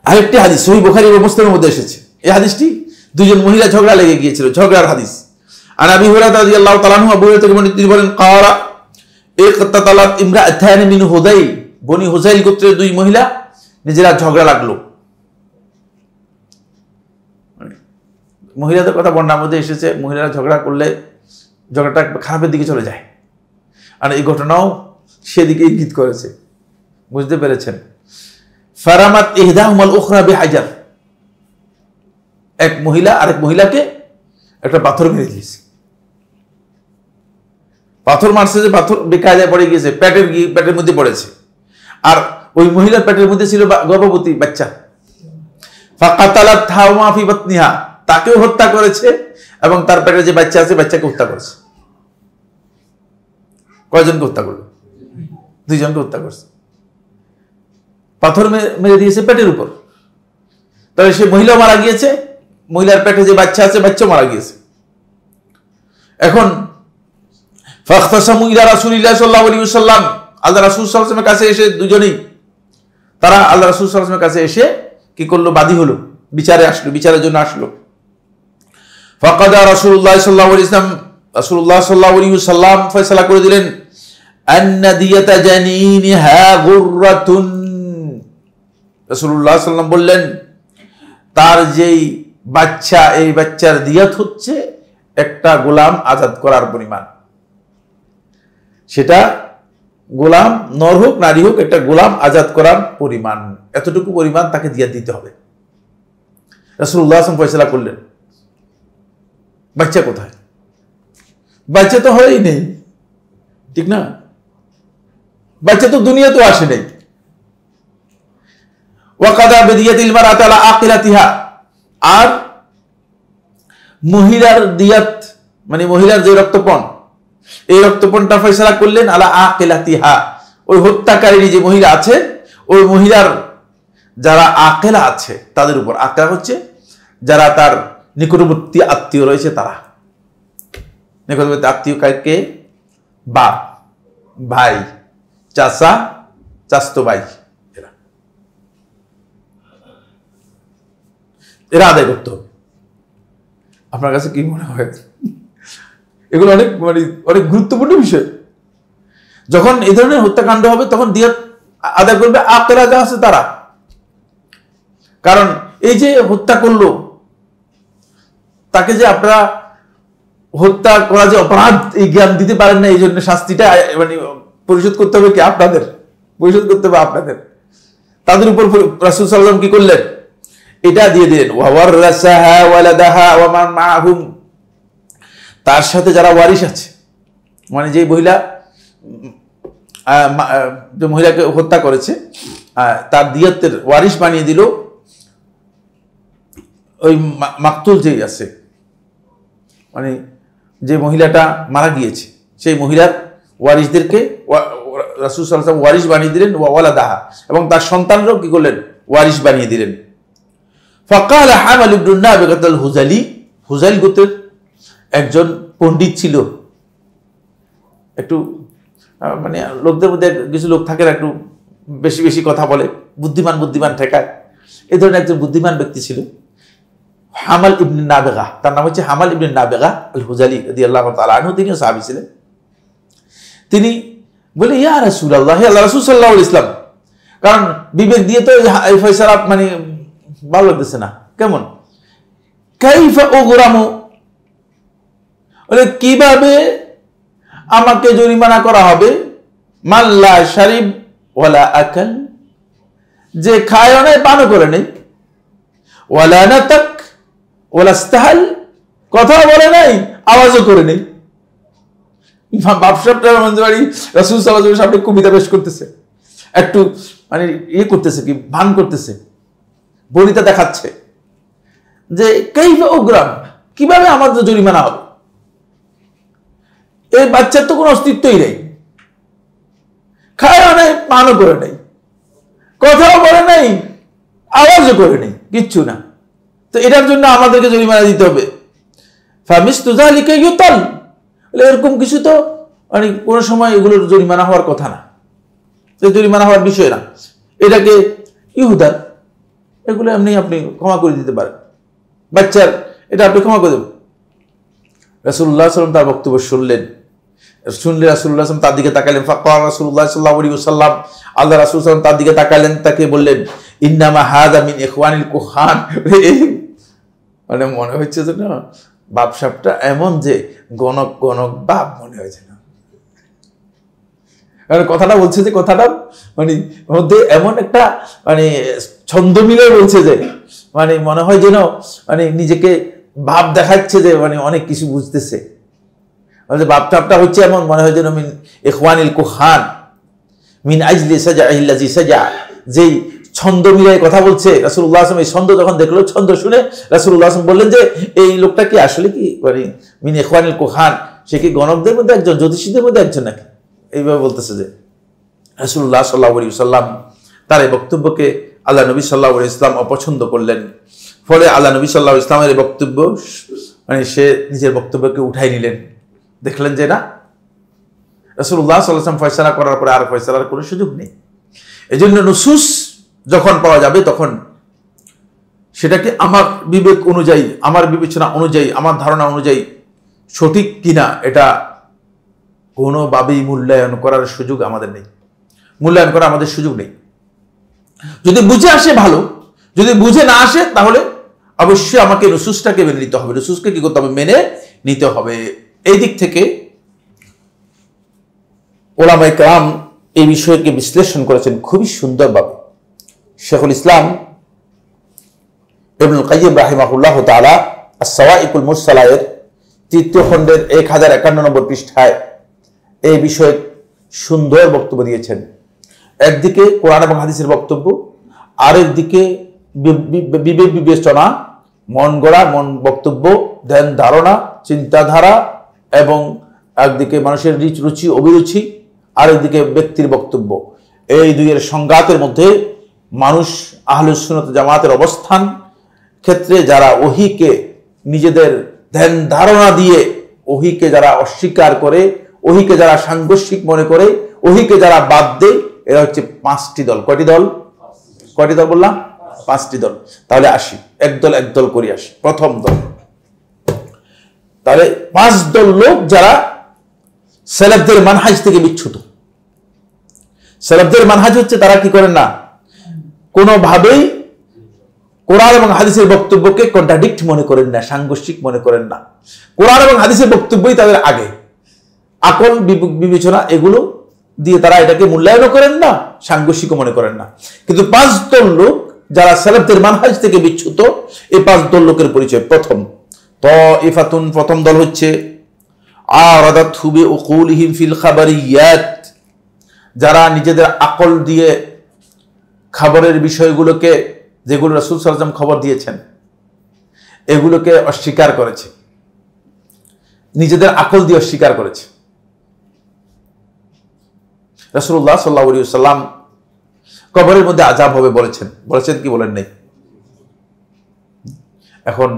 আরেকটি হাদিস সহিহ বুখারী এবং মুসলিমের মধ্যে এসেছে। এই হাদিসটি দুজন মহিলা ঝগড়া লেগে গিয়েছিল, ঝগড়ার হাদিস। আর আবি হুরায়রা রাদিয়াল্লাহু তাআলা আনহু, আবু হুরায়রা থেকে বর্ণিত, তিনি বলেন, ক্বালা ইকতাতালাত ইমরাআতান মিন হুযাইল, বনি হুযাইল গোত্রের দুই মহিলা নিজেরা ঝগড়া লাগলো। মহিলাদের কথা বর্ণনার মধ্যে এসেছে, মহিলারা ঝগড়া করলে ঝগড়াটা খারাপের দিকে চলে যায়। আর এই ঘটনাও সেদিকে ইঙ্গিত করেছে, বুঝতে পেরেছেন। ফারামাত ইহদাহুমাল উখরা বিহাজার, এক মহিলা আরেক মহিলাকে একটা পাথর মেরে দিয়েছে। পাথর মারছে, যে পাথর বেকায়দায় পড়ে গিয়েছে, পেটের মধ্যে পড়েছে। আর ওই মহিলার পেটের মধ্যে ছিল গর্ভবতী বাচ্চা। ফাকাতালাতহা ওয়া ফি বাতনিহা, তাকেও হত্যা করেছে এবং তার পেটে যে বাচ্চা আছে বাচ্চাকে হত্যা করেছে। কয়জনকে হত্যা করলো? দুইজনকে হত্যা করছে। পাথর মেরে দিয়েছে পেটের উপর, তাহলে সে মহিলা মারা গিয়েছে, মহিলার পেটে যে বাচ্চা আছে বাচ্চাও মারা গিয়েছে। এখন ফাখতাসামু ইলা রাসূলিল্লাহ সাল্লাল্লাহু আলাইহি ওয়াসাল্লাম, আল্লাহ রাসূল সাল্লাল্লাহু আলাইহি ওয়াসাল্লামের কাছে এসে দুজনেই তারা আল্লাহ রাসূল সাল্লাল্লাহু আলাইহি ওয়াসাল্লামের কাছে এসে কি করলো, বাদী হলো, বিচারের জন্য আসলো। ফাকাদা রাসূলুল্লাহ সাল্লাল্লাহু আলাইহি ওয়াসাল্লাম, রাসূলুল্লাহ সাল্লাল্লাহু আলাইহি ওয়াসাল্লাম ফয়সালা করে দিলেন, আন্না দিয়াতা জানিনিহা গুররাতুন, রাসূলুল্লাহ সাল্লাল্লাহু আলাইহি ওয়াসাল্লাম বললেন, তার যেই বাচ্চা, এই বাচ্চার দিয়াত হচ্ছে একটা গোলাম আজাদ করার পরিমাণ। সেটা গোলাম, নর হোক নারী হোক, একটা গোলাম আজাদ করার পরিমাণ, এতটুকু পরিমাণ তাকে দিয়াত দিতে হবে। রাসূলুল্লাহ সাল্লাল্লাহু আলাইহি ওয়াসাল্লাম ফয়সালা করলেন। বাচ্চা কোথায়? বাচ্চা তো হয়ই নেই, ঠিক না? বাচ্চা তো দুনিয়াতেও আসে নেই। ওয়াকাদা বিদিয়াতিল মারাতি আলা আকিলাতিহা, আর মহিলার দিয়াত মানে মহিলার যে রক্তপণ, এই রক্তপণটা ফয়সালা করলেন আলা আকিলাতিহা, ওই হত্যাকারী যে মহিলা আছে, ওই মহিলার যারা আকেলা আছে তাদের উপর। আকেলা হচ্ছে যারা তার নিকটবর্তী আত্মীয় রয়েছে, তারা নিকটবর্তী আত্মীয় কাকে, বাপ, ভাই, চাচা, চাচতো ভাই, এরা আদায় করতে হবে। আপনার কাছে কি মনে হয়? এগুলো অনেক গুরুত্বপূর্ণ বিষয়। যখন এই ধরনের হত্যাকাণ্ড হবে তখন দিয়াত আদায় করবে আকেলা যা আছে তারা। কারণ এই যে হত্যা করলো, তাকে যে আপনারা হত্যা করা যে অপরাধ, এই জ্ঞান দিতে পারেন না, এই জন্য শাস্তিটা পরিশোধ করতে হবে কি আপনাদের, পরিশোধ করতে হবে আপনাদের। তাদের উপর রাসূল সাল্লাল্লাহু আলাইহি ওয়াসাল্লাম কি করলেন, এটা দিয়ে দিলেন, ওয়ারাসাহা ওয়ালাদাহা ওয়া মান মাআহুম, তার সাথে যারা ওয়ারিশ আছে, মানে যে মহিলা যে মহিলাকে হত্যা করেছে তার দিয়াতের ওয়ারিশ বানিয়ে দিল ওই মাকতুল যেই আছে, মানে যে মহিলাটা মারা গিয়েছে সেই মহিলার ওয়ারিশদেরকে রাসূল সাল্লাল্লাহু আলাইহি ওয়াসাল্লাম ওয়ারিশ বানিয়ে দিলেন, ওয়ালাদাহা, এবং তার সন্তানরাও কি করলেন, ওয়ারিশ বানিয়ে দিলেন। ফাকাল হামাল ইবনে নাবিগাত আল হুযালি, হুযাইল গোত্রের একজন পণ্ডিত ছিল, একটু মানে লোকদের মধ্যে কিছু লোক থাকে একটু বেশি বেশি কথা বলে, বুদ্ধিমান ঠেকায়, এই ধরনের একজন বুদ্ধিমান ব্যক্তি ছিল হামাল ইবনে নাবিগা, তার নাম হচ্ছে হামাল ইবনে নাবিগা আল হুযালি রাদিয়াল্লাহু তাআলা আনহু, তিনিও সাহাবী ছিলেন। তিনি বলে, ইয়া রাসূলুল্লাহ, হে আল্লাহর রাসূল সাল্লাল্লাহু আলাইহি ওয়াসাল্লাম, কারণ বিবেক দিয়ে তো এই ফয়সালা মানে ভালো লাগতেছে না, কেমন, কাইফা উগরামু, বলে কিভাবে আমাকে জরিমানা করা হবে, মাল্লা শারিব ওয়ালা আকাল, যে খায়ও নাই পানও করে নেই, ওয়ালা নাতাক ওয়ালা ইস্তাহাল, কথাও বলে নাই আওয়াজও করে নেই। বাপসাপটার মঞ্জুরি রাসূল সাল্লাল্লাহু আলাইহি ওয়াসাল্লাম সামনে কবিতা পেশ করতেছে, একটু মানে করতেছে, কি ভান করতেছে, বলিতা দেখাচ্ছে যে কাইফা উগরাম, কিভাবে আমার জরিমানা হবে, এই বাচ্চার তো কোনো অস্তিত্বই নেই, খায়ও নেই পানও করে নেই, কথাও বলে নাই, আওয়াজও করে নেই, কিচ্ছু না। তো এটার জন্য আমাদেরকে জরিমানা দিতে হবে। ফামিসলু যালিকা ইউতাল, এরকম কিছু তো মানে কোনো সময় এগুলোর জরিমানা হওয়ার কথা না, জরিমানা হওয়ার বিষয় না। এটাকে ইহুদার, এগুলো এমনি আপনি ক্ষমা করে দিতে পারেন, বাচ্চার এটা আপনি ক্ষমা করে দেবেন। রাসূলুল্লাহ সাল্লাল্লাহু আলাইহি ওয়াসাল্লাম তার বক্তব্য শুনলে রাসূলুল্লাহ সাল্লাল্লাহু তার দিকে তাকালেন। ফাকাল রাসূলুল্লাহ সাল্লাল্লাহু আলাইহি ওয়াসাল্লাম, আল্লাহ রাসূল সাল্লাল্লাহু তার দিকে তাকালেন, তাকে বললেন, ইন্নামা হাযা মিন ইখওয়ানিল কুহান। মানে মনে হচ্ছে যে না, বাপ সাপটা এমন যে গণক গণক বাপ মনে হয়েছে না, কারণ কথাটা বলছে যে কথাটা মানে মধ্যে এমন একটা মানে ছন্দ মিলে বলছে যে মানে মনে হয় যেন মানে নিজেকে ভাব দেখাচ্ছে যে মানে অনেক কিছু বুঝতেছে। বাপটাপটা হচ্ছে এমন মনে হয় যেন মিন ইখওয়ানিল কুহান মিন আজলি সাজাইল্লাজি সাজা, যেই ছন্দ মিলাই কথা বলছে। রাসূলুল্লাহ সাল্লাল্লাহু আলাইহি ওয়াসাল্লাম এই ছন্দ যখন দেখলো, ছন্দ শুনে রাসূলুল্লাহ সাল্লাল্লাহু আলাইহি ওয়াসাল্লাম বললেন যে এই লোকটা কি আসলে কি মানে মিন ইখওয়ানিল কুহান, সে কি গণকদের মধ্যে একজন, জ্যোতিষীদের মধ্যে একজন নাকি, এইভাবে বলতেছে। যে রাসূলুল্লাহ সাল্লাল্লাহু আলাইহি ওয়াসাল্লাম তার এই বক্তব্যকে আল্লাহ নবী সাল্লাল্লাহু আলাইহি ওয়াসাল্লাম অপছন্দ করলেন। ফলে আল্লাহ নবী সাল্লাল্লাহু আলাইহি ওয়াসাল্লামের এই বক্তব্য মানে সে নিজের বক্তব্যকে উঠাই নিলেন। দেখলেন যে না, রাসূলুল্লাহ সাল্লাল্লাহু আলাইহি ওয়াসাল্লাম ফয়সালা করার পরে আর ফয়সালার কোনো সুযোগ নেই। এজন্য নুসুস যখন পাওয়া যাবে তখন সেটাকে আমার বিবেক অনুযায়ী, আমার বিবেচনা অনুযায়ী, আমার ধারণা অনুযায়ী সঠিক কিনা এটা কোনোভাবেই মূল্যায়ন করার সুযোগ আমাদের নেই, মূল্যায়ন করার আমাদের সুযোগ নেই। যদি বুঝে আসে ভালো, যদি বুঝে না আসে তাহলে অবশ্যই আমাকে নুসুসটাকে মেনে নিতে হবে, নুসুসকে কি করতে হবে, মেনে নিতে হবে। এই দিক থেকে ওলামায়ে কেরাম এই বিষয়কে বিশ্লেষণ করেছেন খুবই সুন্দরভাবে। শেখুল ইসলাম ইবনুল কাইয়্যিম রাহিমাহুল্লাহ তাআলা আস-সাওয়াইকুল মুরসালায়ের ৩য় খণ্ডের 1051 নম্বর পৃষ্ঠায় এই বিষয়ে সুন্দর বক্তব্য দিয়েছেন। একদিকে কোরআন এবং হাদিসের বক্তব্য, আরেকদিকে বিবেক বিবেচনা, মন গড়া মন বক্তব্য, ধ্যান ধারণা, চিন্তাধারা, এবং একদিকে মানুষের রুচি অভিরুচি, আরেকদিকে ব্যক্তির বক্তব্য। এই দুইয়ের সংঘাতের মধ্যে মানুষ আহলুস সুন্নাত জামাতের অবস্থান ক্ষেত্রে যারা ওহীকে নিজেদের ধ্যান ধারণা দিয়ে ওহীকে যারা অস্বীকার করে, ওহীকে যারা সাংঘর্ষিক মনে করে, ওহীকে যারা বাদ দেয়, এরা হচ্ছে 5টি দল। কয়টি দল? কয়টি দল বললাম? 5টি দল। তাহলে আসি একদল একদল করে আসি। প্রথম দল, তাহলে 5 দল লোক যারা সালাফদের মানহাজ থেকে বিচ্যুত। সালাফদের মানহাজ হচ্ছে তারা কি করেন না, কোনোভাবেই কোরআন এবং হাদিসের বক্তব্যকে কন্ট্রাডিক্ট মনে করেন না, সাংঘর্ষিক মনে করেন না। কোরআন এবং হাদিসের বক্তব্যই তাদের আগে, আকল বিবেচনা এগুলো দিয়ে তারা এটাকে মূল্যায়ন করেন না, সাংঘর্ষিকও মনে করেন না। কিন্তু 5 দল লোক যারা সালাফদের মানহাজ থেকে বিচ্যুত, এই 5 দল লোকের পরিচয়। প্রথম তাইফাতুন, প্রথম দল হচ্ছে আরাদাতহু বিউকুলিহিম ফিল খাবারিয়াত, যারা নিজেদের আকল দিয়ে খবরের বিষয়গুলোকে, যেগুলো রাসূল সাল্লাল্লাহু আলাইহি ওয়াসাল্লাম খবর দিয়েছেন, এগুলোকে অস্বীকার করেছে, নিজেদের আকল দিয়ে অস্বীকার করেছে। রাসূলুল্লাহ সাল্লাল্লাহু আলাইহি ওয়াসাল্লাম কবরের মধ্যে আযাব হবে বলেছেন, বলেছেন কি বলেন নাই? এখন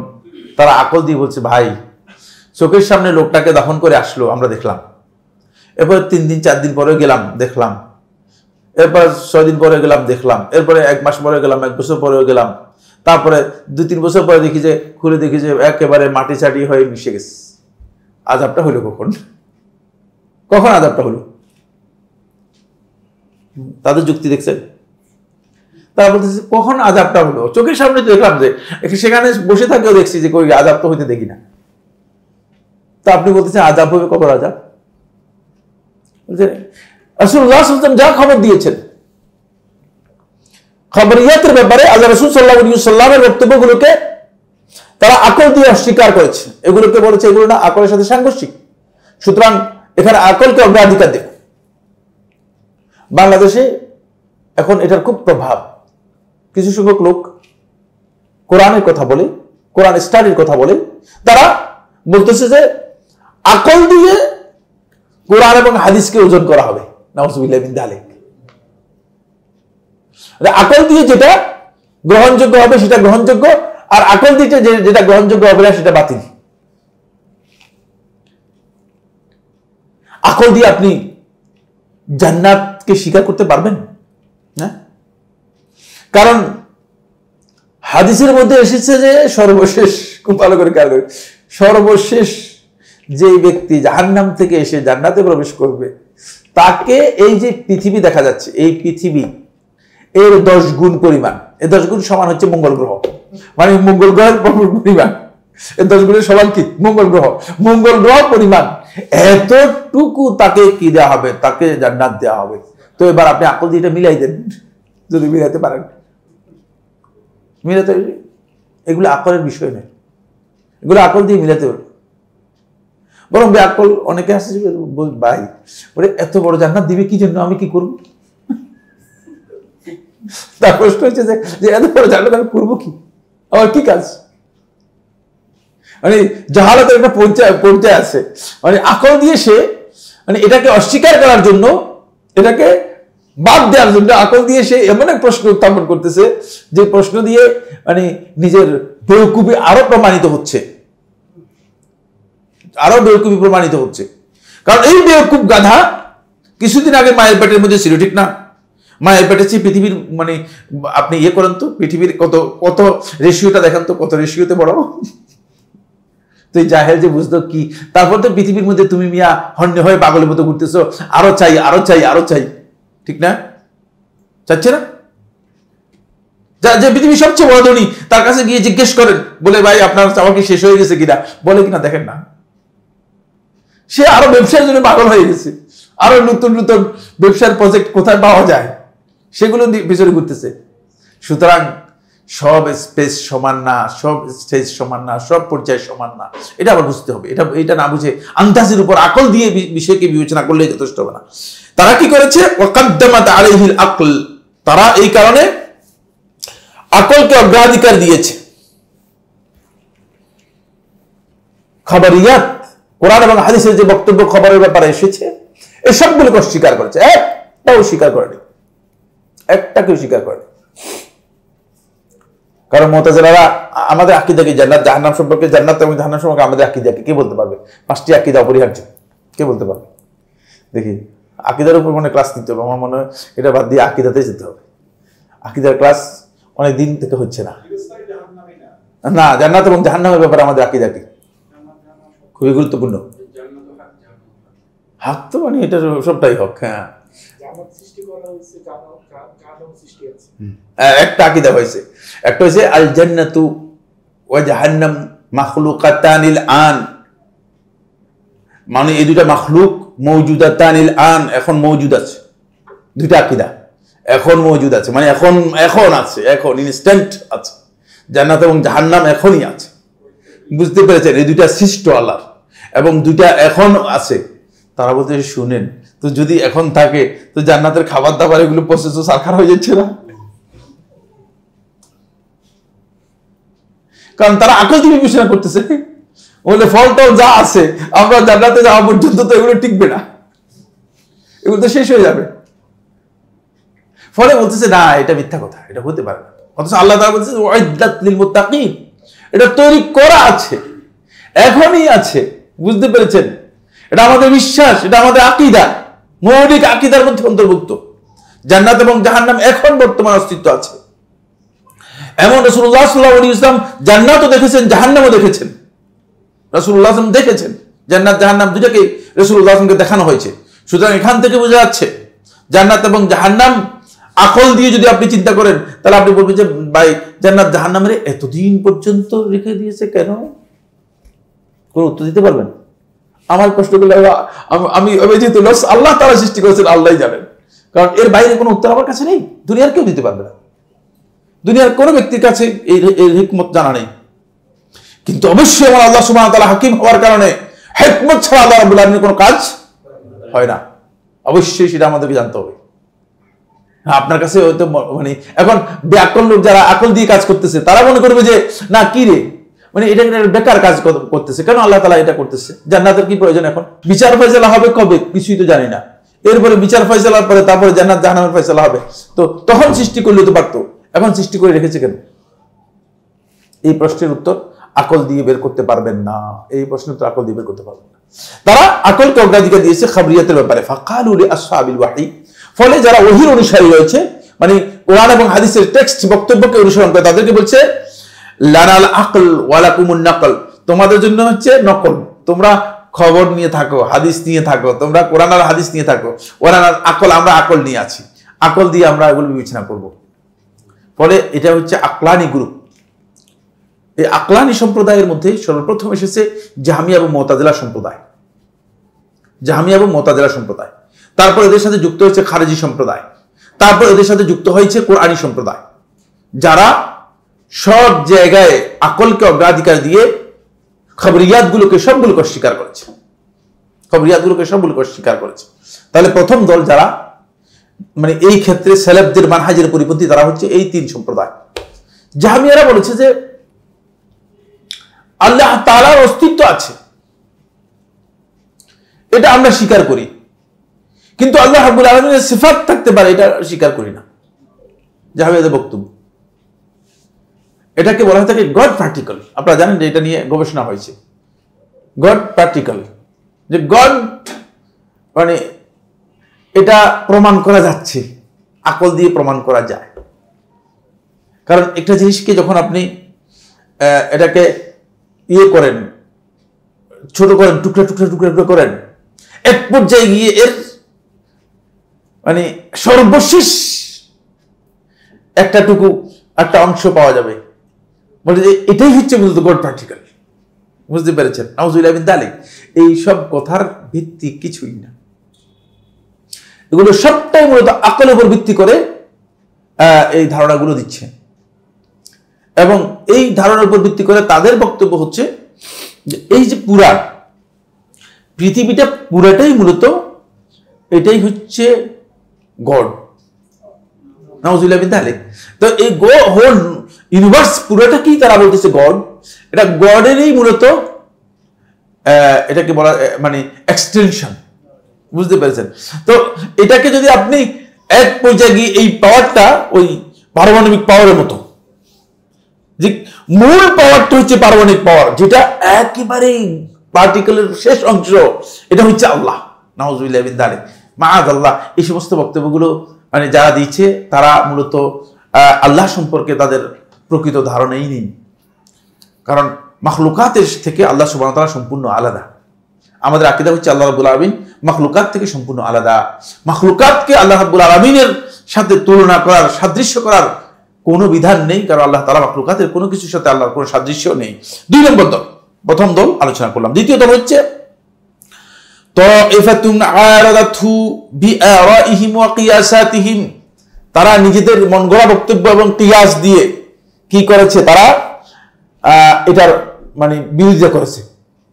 তারা আকল দিয়ে বলছে, ভাই চোখের সামনে লোকটাকে দাফন করে আসলো, আমরা দেখলাম, এরপরে 3 দিন 4 দিন পরে গেলাম দেখলাম, এরপর 6 দিন পরে গেলাম দেখলাম, এরপরে 1 মাস পরে গেলাম, 1 বছর পরে গেলাম, তারপরে 2-3 বছর পরে দেখি যে খুলে দেখি যে একেবারে মাটি চাটি হয়ে মিশে গেছে। আযাবটা হলো কখন? কখন আযাবটা হলো? তাদের যুক্তি দেখছেন? তারা বলতেছে কখন আযাবটা হলো? চোখের সামনে দেখলাম যে, সেখানে বসে থাকেও দেখছি যে কই আযাব তো হইতে দেখি না। তা আপনি বলতেছেন আযাব হবে, কবর আযাব? রাসূলুল্লাহ সাল্লাল্লাহু আলাইহি ওয়াসাল্লাম যা খবর দিয়েছেন খবরিয়াতের ব্যাপারে, আল্লাহ রাসূল সাল্লাল্লাহু আলাইহি ওয়াসাল্লামের বক্তব্যগুলোকে তারা আকল দিয়ে অস্বীকার করেছে, এগুলোকে বলেছে এগুলো না আকলের সাথে সাংঘর্ষিক। সুতরাং এখানে আকলকে অগ্রাধিকার দেব। বাংলাদেশে এখন এটার খুব প্রভাব। কিছু সংখ্যক লোক কোরআনের কথা বলে, কোরআন স্টাডির কথা বলে, তারা বলতেছে যে আকল দিয়ে কোরআন এবং হাদিসকে ওজন করা হবে। নাউযুবিল্লাহি মিন যালিক। আকল দিয়ে যেটা গ্রহণযোগ্য হবে সেটা গ্রহণযোগ্য, আর আকল দিয়ে যেটা গ্রহণযোগ্য হবে না সেটা বাতিল। আকল দিয়ে আপনি জান্নাতকে স্বীকার করতে পারবেন না? কারণ হাদিসের মধ্যে এসেছে যে সর্বশেষ, খুব ভালো করে খেয়াল করি, সর্বশেষ যে ব্যক্তি জাহান্নাম থেকে এসে জান্নাতে প্রবেশ করবে তাকে এই যে পৃথিবী দেখা যাচ্ছে, এই পৃথিবী এর 10 গুণ পরিমাণ, এই 10 গুণ সমান হচ্ছে মঙ্গল গ্রহ, মানে মঙ্গল গ্রহের পরিমাণ, এই 10 গুণের সমান কি মঙ্গল গ্রহ, মঙ্গল গ্রহ পরিমাণ এতটুকু তাকে কি দেওয়া হবে, তাকে জান্নাত দেওয়া হবে। তো এবার আপনি আকল দিয়ে এটা মিলাই দেন, যদি মিলাতে পারেন। মিলাতে, এগুলো আকলের বিষয় নয়, এগুলো আকল দিয়ে মিলাতে পারবে। বরং আকল অনেকে আসছে ভাই ওরে এত বড় জান্নাত দিবে কি জন্য, আমি কি করবো? তার প্রশ্ন হচ্ছে যে এত বড় জান্নাত আমি করবো কি, আমার কি কাজ? মানে জাহালাতের একটা পর্যায়ে আছে, মানে আকল দিয়ে সে মানে এটাকে অস্বীকার করার জন্য, এটাকে বাদ দেওয়ার জন্য আকল দিয়ে সে এমন এক প্রশ্ন উত্থাপন করতেছে যে প্রশ্ন দিয়ে মানে নিজের বেওকুফি আরো প্রমাণিত হচ্ছে, আরো বেওকুফি প্রমাণিত হচ্ছে। কারণ এই বেওকুফ গাধা কিছুদিন আগে মায়ের পেটের মধ্যে ছিল, ঠিক না? মায়ের পেটে চেয়ে পৃথিবীর মানে আপনি ইয়ে করেন তো, পৃথিবীর কত রেশিওটা দেখেন তো, কত রেশিওতে বড়। তুই জাহেল যে বুঝতো কি, তারপর তো পৃথিবীর মধ্যে তুমি মিয়া হন্যে হয়ে পাগলের মতো ঘুরতেছো, আরো চাই আরো চাই আরো চাই, ঠিক না? চাচ্ছে না? যে পৃথিবীর সবচেয়ে বড় ধনী তার কাছে গিয়ে জিজ্ঞেস করেন, বলে ভাই আপনার চাওয়া কি শেষ হয়ে গেছে কিনা, বলে কিনা দেখেন না, সে আরো ব্যবসার জন্য পাগল হয়ে গেছে, আরো নতুন নতুন ব্যবসার প্রজেক্ট কোথায় পাওয়া যায় সেগুলো পিছনে ঘুরতেছে। সুতরাং সব স্পেস সমান না, সব স্টেজ সমান না, সব পর্যায়ে সমান না, এটা আবার বুঝতে হবে। এটা না বুঝে আন্দাজের উপর আকল দিয়ে বিষয়কে বিবেচনা করলে যথেষ্ট হবে না। তারা কি করেছে, ওয়াকাদ্দামাত আলাইহিল আকল, তারা এই কারণে আকলকে অগ্রাধিকার দিয়েছে। খবরিয়াত, কোরআন এবং হাদিসের যে বক্তব্য খবরের ব্যাপারে এসেছে, এই সবগুলোকে অস্বীকার করেছে, একটাও স্বীকার করেনি, একটাকেও স্বীকার করেনি। কারণ মুতাজিলারা আমাদের আকীদা কি, জান্নাত জাহান্নাম সম্পর্কে, জান্নাত এবং জাহান্নাম সম্পর্কে আমাদের আকীদা কি, কে বলতে পারবে? 5টি আকীদা অপরিহার্য, কে বলতে পারবে? দেখি, আকীদার উপর মনে ক্লাস নিতে হবে, আমার মনে হয় এটা বাদ দিয়ে আকীদাতে যেতে হবে। আকীদার ক্লাস অনেক দিন থেকে হচ্ছে না। না, জান্নাত এবং জাহান্নামের ব্যাপারে আমাদের আকীদা কি খুবই গুরুত্বপূর্ণ। হক তো মানে এটা সবটাই হক। হ্যাঁ, একটা আকীদা হয়েছে, একটা হয়েছে আল জান্নাতু ওয়া জাহান্নাম মাখলুকাতানিল আন, মানে এই দুটা মাখলুক মওজুদাতানিল আন, এখন মওজুদ আছে। দুইটা আকীদা, এখন মওজুদ আছে মানে এখন আছে, এখন ইনস্ট্যান্ট আছে। জান্নাত এবং জাহান্নাম এখনই আছে, বুঝতে পেরেছেন? এই দুইটা সৃষ্ট আল্লাহর, এবং দুইটা এখন আছে। তারা বলতে শুনেন তো, যদি এখন থাকে তো জান্নাতের খাবার দাবার এগুলো প্রসেস সারখার হয়ে যাচ্ছে না? কারণ তারা আকল দিয়ে বিবেচনা করতেছে, বলে ফলটাও যা আছে আমরা জান্নাতে যাওয়া পর্যন্ত তো এগুলো টিকবে না, এগুলো তো শেষ হয়ে যাবে। ফলে বলতেছে না, এটা মিথ্যা কথা, এটা হতে পারে না। অথচ আল্লাহ তাআলা বলতেছে উইদ্দাত লিল মুত্তাকিন, এটা তৈরি করা আছে, এখনই আছে। বুঝতে পেরেছেন? এটা আমাদের বিশ্বাস, এটা আমাদের আকীদা, মৌলিক আকীদার মধ্যে অন্তর্ভুক্ত। জান্নাত এবং জাহান্নাম এখন বর্তমান অস্তিত্ব আছে। এমন রাসূলুল্লাহ সাল্লাল্লাহু আলাইহি ওয়াসাল্লাম জান্নাতও দেখেছেন, জাহান্নামও দেখেছেন। রাসূলুল্লাহ সাল্লাল্লাহু আলাইহি ওয়াসাল্লাম দেখেছেন জান্নাত জাহান্নাম দুটোকে, রাসূলুল্লাহ সাল্লাল্লাহু আলাইহি ওয়াসাল্লামকে দেখানো হয়েছে। সুতরাং এখান থেকে বোঝা যাচ্ছে জান্নাত এবং জাহান্নাম আকল দিয়ে যদি আপনি চিন্তা করেন, তাহলে আপনি বলবেন যে ভাই জান্নাত জাহান্নামের এতদিন পর্যন্ত রেখে দিয়েছে কেন? কোন উত্তর দিতে পারবেন? আমার প্রশ্ন করলে আমি যেহেতু আল্লাহ তাআলা সৃষ্টি করেছেন, আল্লাহই জানেন, কারণ এর বাইরে কোনো উত্তর আমার কাছে নেই, দুনিয়ার কেউ দিতে পারবে না, দুনিয়ার কোনো ব্যক্তির কাছে এই হিকমত জানা নেই। কিন্তু অবশ্যই আমার আল্লাহ সুবহানাহু ওয়া তাআলা হাকিম হওয়ার কারণে হিকমত ছাড়া আল্লাহ রাব্বুল আলামিনের কোনো কাজ হয় না, অবশ্যই সেটা আমাদেরকে জানতে হবে। আপনার কাছে হয়তো মানে এখন বেআকল লোক যারা আকল দিয়ে কাজ করতেছে, তারা মনে করবে যে না কি রে, মানে এটা বেকার কাজ করতেছে, কেন আল্লাহ তাআলা এটা করতেছে, জান্নাতের কি প্রয়োজন? এখন বিচার ফয়সালা হবে কবে কিছুই তো জানি না, এরপরে বিচার ফয়সালার পরে তারপরে জান্নাত জাহান্নামের ফয়সালা হবে। তো তখন সৃষ্টি করলে তো পারতো, এখন সৃষ্টি করে রেখেছে কেন? এই প্রশ্নের উত্তর আকল দিয়ে বের করতে পারবেন না। এই প্রশ্নের উত্তর আকল দিয়ে বের করতে পারবেন না। তারা আকলকে অগ্রাধিকার দিয়েছে খাবরিয়াতের ব্যাপারে। ফাকালু লিআসহাবিল ওয়াহি, ফলে যারা ওহীর অনুসারী রয়েছে, মানে কোরআন এবং হাদিসের টেক্সট বক্তব্যকে অনুসরণ করে, তাদেরকে বলছে লানাল আকল ওয়ালাকুমুন নাকল, তোমাদের জন্য হচ্ছে নকল, তোমরা খবর নিয়ে থাকো, হাদিস নিয়ে থাকো, তোমরা কোরআন আর হাদিস নিয়ে থাকো। ওয়ালানাল আকল, আমরা আকল নিয়ে আছি, আকল দিয়ে আমরা এগুলো বিবেচনা করব। ফলে এটা হচ্ছে আকলানি গ্রুপ। এই আকলানি সম্প্রদায়ের মধ্যে সর্বপ্রথম এসেছে জাহমিয়া এবং মুতাজিলা সম্প্রদায়। জাহমিয়া এবং মুতাজিলা সম্প্রদায়, তারপর এদের সাথে যুক্ত হয়েছে খারেজি সম্প্রদায়, তারপর এদের সাথে যুক্ত হয়েছে কোরআনী সম্প্রদায়, যারা সব জায়গায় আকলকে অগ্রাধিকার দিয়ে খবরিয়াতগুলোকে সবগুলোকে অস্বীকার করেছে, খবরিয়াতগুলোকে সবগুলোকে অস্বীকার করেছে। তাহলে প্রথম দল যারা মানে এই ক্ষেত্রে সেলেফদের মানহাজের পরিপন্থী, তারা হচ্ছে এই তিন সম্প্রদায়। জাহমিয়ারা বলেছে যে আল্লাহ তাআলার অস্তিত্ব আছে, এটা আমরা স্বীকার করি, কিন্তু আল্লাহ রাব্বুল আলামিনের সিফাত থাকতে পারে এটা স্বীকার করি না। জাহমিয়াদের বক্তব্য, এটাকে বলা হয় থাকে গড পার্টিকল। আপনারা জানেন যে এটা নিয়ে গবেষণা হয়েছে, গড পার্টিকল, যে গড মানে এটা প্রমাণ করা যাচ্ছে, আকল দিয়ে প্রমাণ করা যায়। কারণ একটা জিনিসকে যখন আপনি এটাকে ইয়ে করেন, ছোট করেন, টুকরা টুকরা টুকরা টুকরা করেন, এক পর্যায়ে গিয়ে এর মানে সর্বশেষ একটা অংশ পাওয়া যাবে, বলে যে এটাই হচ্ছে মূলত গড পার্টিকল। বুঝতে পেরেছেন? নাউযুবিল্লাহি মিন যালিক। এই সব কথার ভিত্তি কিছুই না, এগুলো সবটাই মূলত আকলের উপর ভিত্তি করে এই ধারণাগুলো দিচ্ছে। এবং এই ধারণার উপর ভিত্তি করে তাদের বক্তব্য হচ্ছে যে এই যে পুরা পৃথিবীটা পুরাটাই মূলত এটাই হচ্ছে গড। নাউযুবিল্লাহি মিন যালিক। তো এই হোল ইউনিভার্স পুরোটা কি তারা বলতেছে গড, এটা গডেরই মূলত এটাকে বলা মানে এক্সটেনশন। বুঝতে পেরেছেন? তো এটাকে যদি আপনি এক পর্যায়ে গিয়ে এই পাওয়ারটা ওই পারমাণবিক পাওয়ারের মতো, যে মূল পাওয়ারটা হচ্ছে পারমাণবিক পাওয়ার, যেটা একেবারে পার্টিকেলের শেষ অংশ, এটা হচ্ছে আল্লাহ। নাউযুবিল্লাহি মিন যালিক, মাআযাল্লাহ। এই সমস্ত বক্তব্যগুলো মানে যারা দিচ্ছে তারা মূলত আল্লাহ সম্পর্কে তাদের প্রকৃত ধারণাই নেই। কারণ মাখলুকাতের থেকে আল্লাহ সুবহানাহু ওয়া তাআলা সম্পূর্ণ আলাদা। আমাদের আকীদা হচ্ছে আল্লাহ রাব্বুল আলামিন মাখলুকাত থেকে সম্পূর্ণ আলাদা। মাখলুকাতকে আল্লাহ রাব্বুল আলামিনের সাথে তুলনা করার, সাদৃশ্য করার কোনো বিধান নেই, কারণ আল্লাহ তাআলা মাখলুকাতের কোনো কিছুর সাথে আল্লাহর কোনো সাদৃশ্য নেই। দুই নম্বর দল, প্রথম দল আলোচনা করলাম। দ্বিতীয় দল হচ্ছে তাইফাতুন আরাদাতহু বিআরাইহিম ওয়া কিয়াসাতিহিম, তারা নিজেদের মন গড়া বক্তব্য এবং কিয়াস দিয়ে কি করেছে, তারা এটার মানে বিরোধিতা করেছে,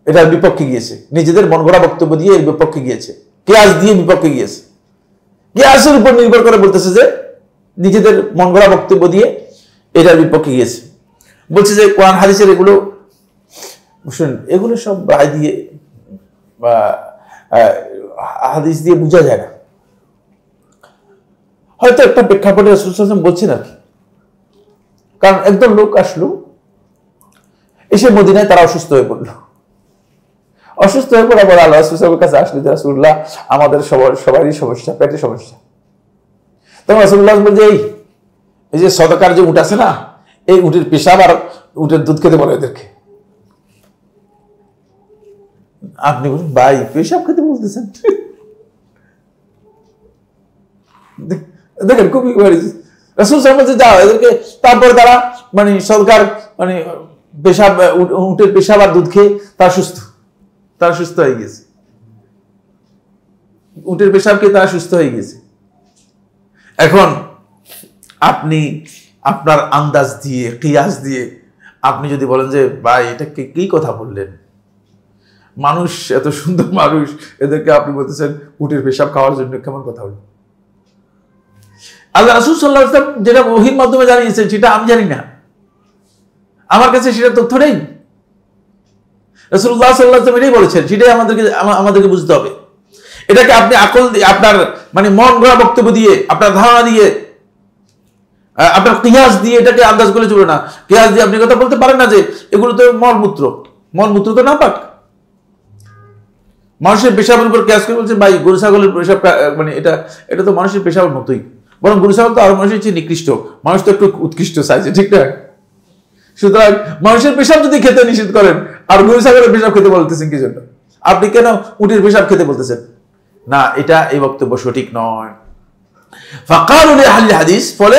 এটার বিপক্ষে গিয়েছে, নিজেদের মন গড়া বক্তব্য দিয়ে এর বিপক্ষে গিয়েছে, কিয়াস দিয়ে বিপক্ষে গিয়েছে। কিয়াসের উপর নির্ভর করে বলতেছে যে নিজেদের মন গড়া বক্তব্য দিয়ে এটার বিপক্ষে গিয়েছে। বলছে যে কোরআন হাদিসের এগুলো শুনুন, এগুলো সব রায় দিয়ে বা হাদিস দিয়ে বোঝা যায় না। হয়তো একটা প্রেক্ষাপটে রাসূল সাল্লাল্লাহু আলাইহি ওয়াসাল্লাম বলছেন আর কি। কারণ একদল লোক আসলো, এসে মদিনায় তারা অসুস্থ হয়ে পড়লো। অসুস্থ হয়ে পড়া পরে আল্লাহ রাসূলের কাছে আসলে, রাসূলুল্লাহ আমাদের সবারই সমস্যা, পেটের সমস্যা। তখন রাসূলুল্লাহ বলছে এই যে সদকার যে উট আছে না, এই উটের পেশাব আর উটের দুধ খেতে বলে এদেরকে। আপনি বলুন ভাই, পেশাব খেতে বলতেছেন? দেখেন খুবই রাসূল সাল্লাল্লাহু আলাইহি ওয়াসাল্লাম যাও এদেরকে। তারপরে তারা মানে সরকার মানে পেশাব, উটের পেশাব আর দুধ খেয়ে তারা সুস্থ হয়ে গেছে। উটের পেশাব খেয়ে তারা সুস্থ হয়ে গেছে। এখন আপনি আপনার আন্দাজ দিয়ে, কিয়াস দিয়ে আপনি যদি বলেন যে ভাই এটা কি কথা বললেন, মানুষ এত সুন্দর মানুষ, এদেরকে আপনি বলতেছেন উটের পেশাব খাওয়ার জন্য, কেমন কথা হলো? আল্লাহ রাসূল সাল্লাল্লাহু আলাইহি ওয়াসাল্লাম যেটা ওহীর মাধ্যমে জানিয়েছেন সেটা আমি জানি না, আমার কাছে সেটা তথ্য নেই। রাসূলুল্লাহ সাল্লাল্লাহু আলাইহি ওয়াসাল্লাম এটাই বলেছেন, সেটাই আমাদেরকে বুঝতে হবে। এটাকে আপনি আকল দিয়ে, আপনার মানে মন গড়া বক্তব্য দিয়ে, আপনার ধারণা দিয়ে, আপনার কিয়াস দিয়ে এটাকে আন্দাজ করে চলবে না। কিয়াস দিয়ে আপনি কথা বলতে পারেন না যে এগুলো তো মলমূত্র তো নাপাক। মানুষের পেশাবের উপর কিয়াস করে বলছে ভাই গরু ছাগলের পেশাব, মানে এটা তো মানুষের পেশাবের মতোই, বরং গরু ছাগল তো আরো মানুষের চেয়ে নিকৃষ্ট, মানুষ তো একটু উৎকৃষ্ট চাইছে, ঠিক না? সুতরাং মানুষের পেশাব যদি খেতে নিষেধ করেন আর গরু ছাগলের পেশাব খেতে বলতেছেন কি জন্য? আপনি কেন উটের পেশাব খেতে বলতেছেন? না, এটা এই বক্তব্য সঠিক নয়। ফাকালু লিআহলি হাদিস, ফলে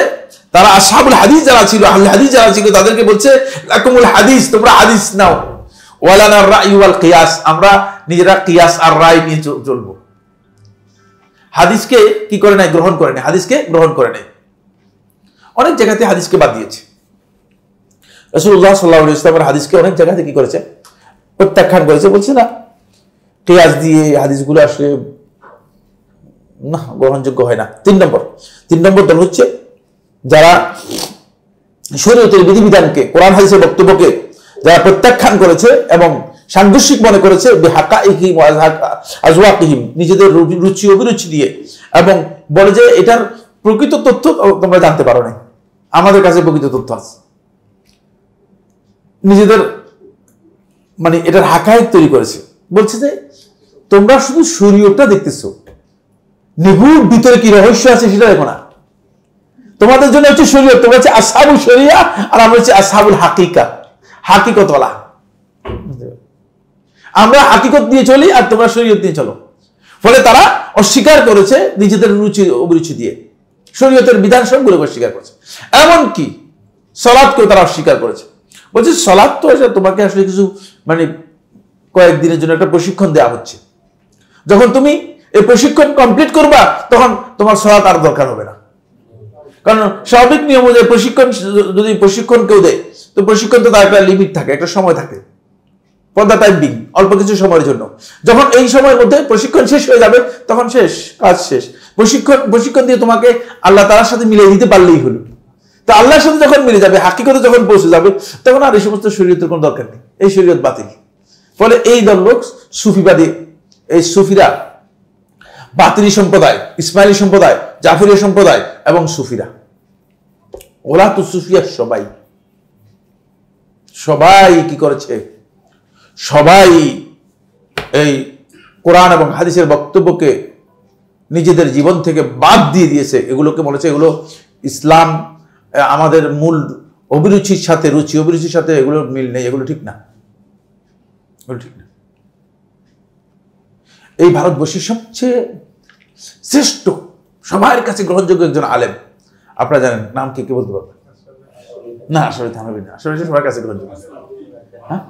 তারা আসহাবুল হাদিস যারা ছিল, আহলে হাদিস যারা ছিল, তাদেরকে বলছে লাকুমুল হাদিস, তোমরা হাদিস নাও, ওয়ালানা রাই ওয়াল কিয়াস, আমরা নিজেরা কিয়াস আর রায় নিয়ে চলবো। হাদিসকে কি করে নাই? গ্রহণ করে নাই, হাদিসকে গ্রহণ করে নাই। অনেক জায়গাতে হাদিসকে বাদ দিয়েছে। রাসূলুল্লাহ সাল্লাল্লাহু আলাইহি ওয়াসাল্লামের হাদিসকে অনেক জায়গাতে কি করেছে? প্রত্যাখ্যান করেছে, বলছে না কিয়াস দিয়ে হাদিসগুলো আসলে না, গ্রহণযোগ্য হয় না। তিন নম্বর দল হচ্ছে যারা শরীয়তের বিধিবিধানকে, কোরআন হাদিসের বক্তব্যকে যারা প্রত্যাখ্যান করেছে এবং সাংঘর্ষিক মনে করেছে বিহাকাইহিম ওয়া আজওয়াকিহিম, নিজেদের রুচি অভিরুচি দিয়ে, এবং বলে যে এটার প্রকৃত তথ্য তোমরা জানতে পারো না, আমাদের কাছে প্রকৃত তথ্য আছে। নিজেদের মানে এটার হাকায়েক তৈরি করেছে, বলছে যে তোমরা শুধু শরীয়তটা দেখতেছো, নিগুড় ভিতরে কি রহস্য আছে সেটা দেখো না। তোমাদের জন্য হচ্ছে শরীয়ত, তোমরা হচ্ছে আসহাবুল শরিয়া আর আমরা হচ্ছে আসহাবুল হাকিকা, হাকিকতওয়ালা। আমরা হাকিকত নিয়ে চলি আর তোমরা শরীয়ত নিয়ে চলো। ফলে তারা অস্বীকার করেছে নিজেদের রুচি অভিরুচি দিয়ে, শরীয়তের বিধান সবগুলোকে অস্বীকার করেছে। এমনকি সালাতকেও তারা অস্বীকার করেছে, বলছে সালাত তো তোমাকে আসলে কিছু মানে কয়েকদিনের জন্য একটা প্রশিক্ষণ দেওয়া হচ্ছে, যখন তুমি এই প্রশিক্ষণ কমপ্লিট করবা তখন তোমার সালাত আর দরকার হবে না। কারণ স্বাভাবিক নিয়ম অনুযায়ী প্রশিক্ষণ কেউ দেয় তো প্রশিক্ষণ তো তার একটা লিমিট থাকে, একটা সময় থাকে, ফর দ্য টাইম বিং, অল্প কিছু সময়ের জন্য। যখন এই সময়ের মধ্যে প্রশিক্ষণ শেষ হয়ে যাবে তখন শেষ, কাজ শেষ। প্রশিক্ষণ দিয়ে তোমাকে আল্লাহ তাআলার সাথে মিলিয়ে দিতে পারলেই হলো। তো আল্লাহর সাথে যখন মিলে যাবে, হাকিকতে যখন পৌঁছে যাবে, তখন আর এই সমস্ত শরীয়তের কোনো দরকার নেই, এই শরীয়ত বাতিল। ফলে এই দল লোক সুফিবাদী, এই সুফিরা, বাতিলি সম্প্রদায়, ইসমাইলি সম্প্রদায়, জাফরিয়া সম্প্রদায় এবং সুফিরা, ওরা তো সুফিয়া সবাই কি করেছে? সবাই এই কোরআন এবং হাদিসের বক্তব্যকে নিজেদের জীবন থেকে বাদ দিয়ে দিয়েছে। এগুলোকে বলেছে এগুলো ইসলাম, আমাদের মূল অভিরুচির সাথে, রুচি অভিরুচির সাথে এগুলোর মিল নেই, এগুলো ঠিক না, এগুলো ঠিক না। এই ভারতবর্ষের সবচেয়ে শ্রেষ্ঠ, সবার কাছে গ্রহণযোগ্য একজন আলেম, আপনারা জানেন নাম কি বলতে পারবেন? না, আসলে থানভী না, আসলে সবার কাছে গ্রহণযোগ্য। হ্যাঁ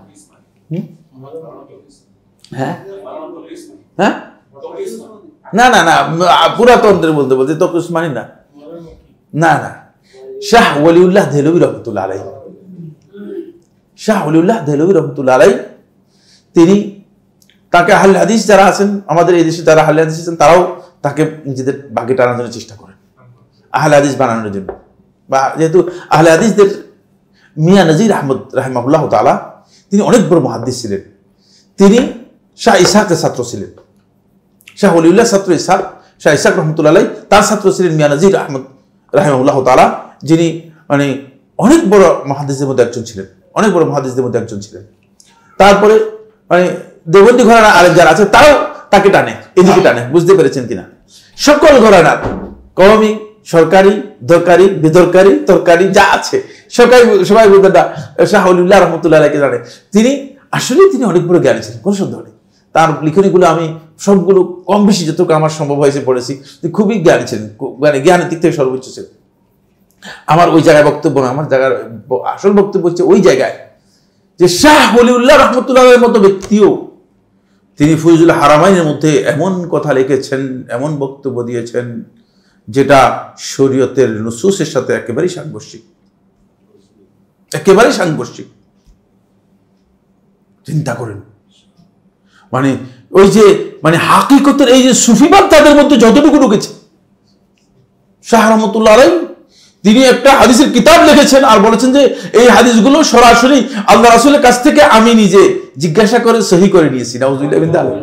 হ্যাঁ হ্যাঁ, না না না, পুরাতন্ত্রের বলতে তকি উসমানী না, না না, শাহ ওয়ালিউল্লাহ দেহলভী রহমতুল্লাহ আলাইহি, শাহ ওয়ালিউল্লাহ দেহলভী রহমতুল্লাহ আলাইহি, তিনি তাকে আহলে হাদিস যারা আছেন, আমাদের এই দেশে যারা আহলে হাদিস আছেন, তারাও তাকে নিজেদের ভাগে টানার জন্য চেষ্টা করেন, আহলে হাদিস বানানোর জন্য। বা যেহেতু আহলে হাদিসদের মিয়া নজির আহমদ রাহিমাহুল্লাহ তাআলা, তিনি অনেক বড় মুহাদ্দিস ছিলেন। তিনি শাহ ইসহাকের ছাত্র ছিলেন, শাহ ওলিউল্লাহ ছাত্র ইসহাক, শাহ ইসহাক রহমতুল্লাহ আলাইহি, তার ছাত্র ছিলেন মিয়া নজির আহমদ রাহিমাহুল্লাহ তাআলা, যিনি মানে অনেক বড় মুহাদ্দিসদের মধ্যে একজন ছিলেন, অনেক বড় মুহাদ্দিসদের মধ্যে একজন ছিলেন। তারপরে মানে দেওবন্দি ঘরানা আরেক যারা আছে তারাও তাকে টানে, এদিকে টানে, বুঝতে পেরেছেন কিনা? সকল ঘরানার, কওমি, সরকারি, দরকারি, বেদরকারি, তরকারি যা আছে সবাই বলতেন না শাহ ওলিউল্লাহ রহমতুল্লাহ আলাইহিকে জানে। তিনি আসলে তিনি অনেক বড় জ্ঞানী ছিলেন, কোনো সন্দেহ নেই। তার লিখনীগুলো আমি সবগুলো কম বেশি যতটুকু আমার সম্ভব হয়েছে পড়েছি। খুবই জ্ঞানী ছিলেন, মানে জ্ঞানের দিক থেকে সর্বোচ্চ ছিলেন। আমার ওই জায়গায় বক্তব্য না, আমার জায়গার আসল বক্তব্য হচ্ছে ওই জায়গায় যে শাহ ওলিউল্লাহ রহমতুল্লাহের মতো ব্যক্তিও তিনি ফয়জুল হারামাইনের মধ্যে এমন কথা লিখেছেন, এমন বক্তব্য দিয়েছেন যেটা শরীয়তের নুসুসের সাথে একেবারেই সাংঘর্ষিক, একেবারেই সাংঘর্ষিক। চিন্তা করেন, মানে ওই যে মানে হাকিকতের এই যে সুফিবাদ তাদের মধ্যে যতটুকু ঢুকেছে, শাহ রহমতুল্লাহ আলাইহি তিনি একটা হাদিসের কিতাব লিখেছেন আর বলেছেন যে এই হাদিসগুলো সরাসরি আল্লাহ রাসূলের কাছ থেকে আমি নিজে জিজ্ঞাসা করে সহি করে নিয়েছি। নাউযুবিল্লাহ মিন যালিক।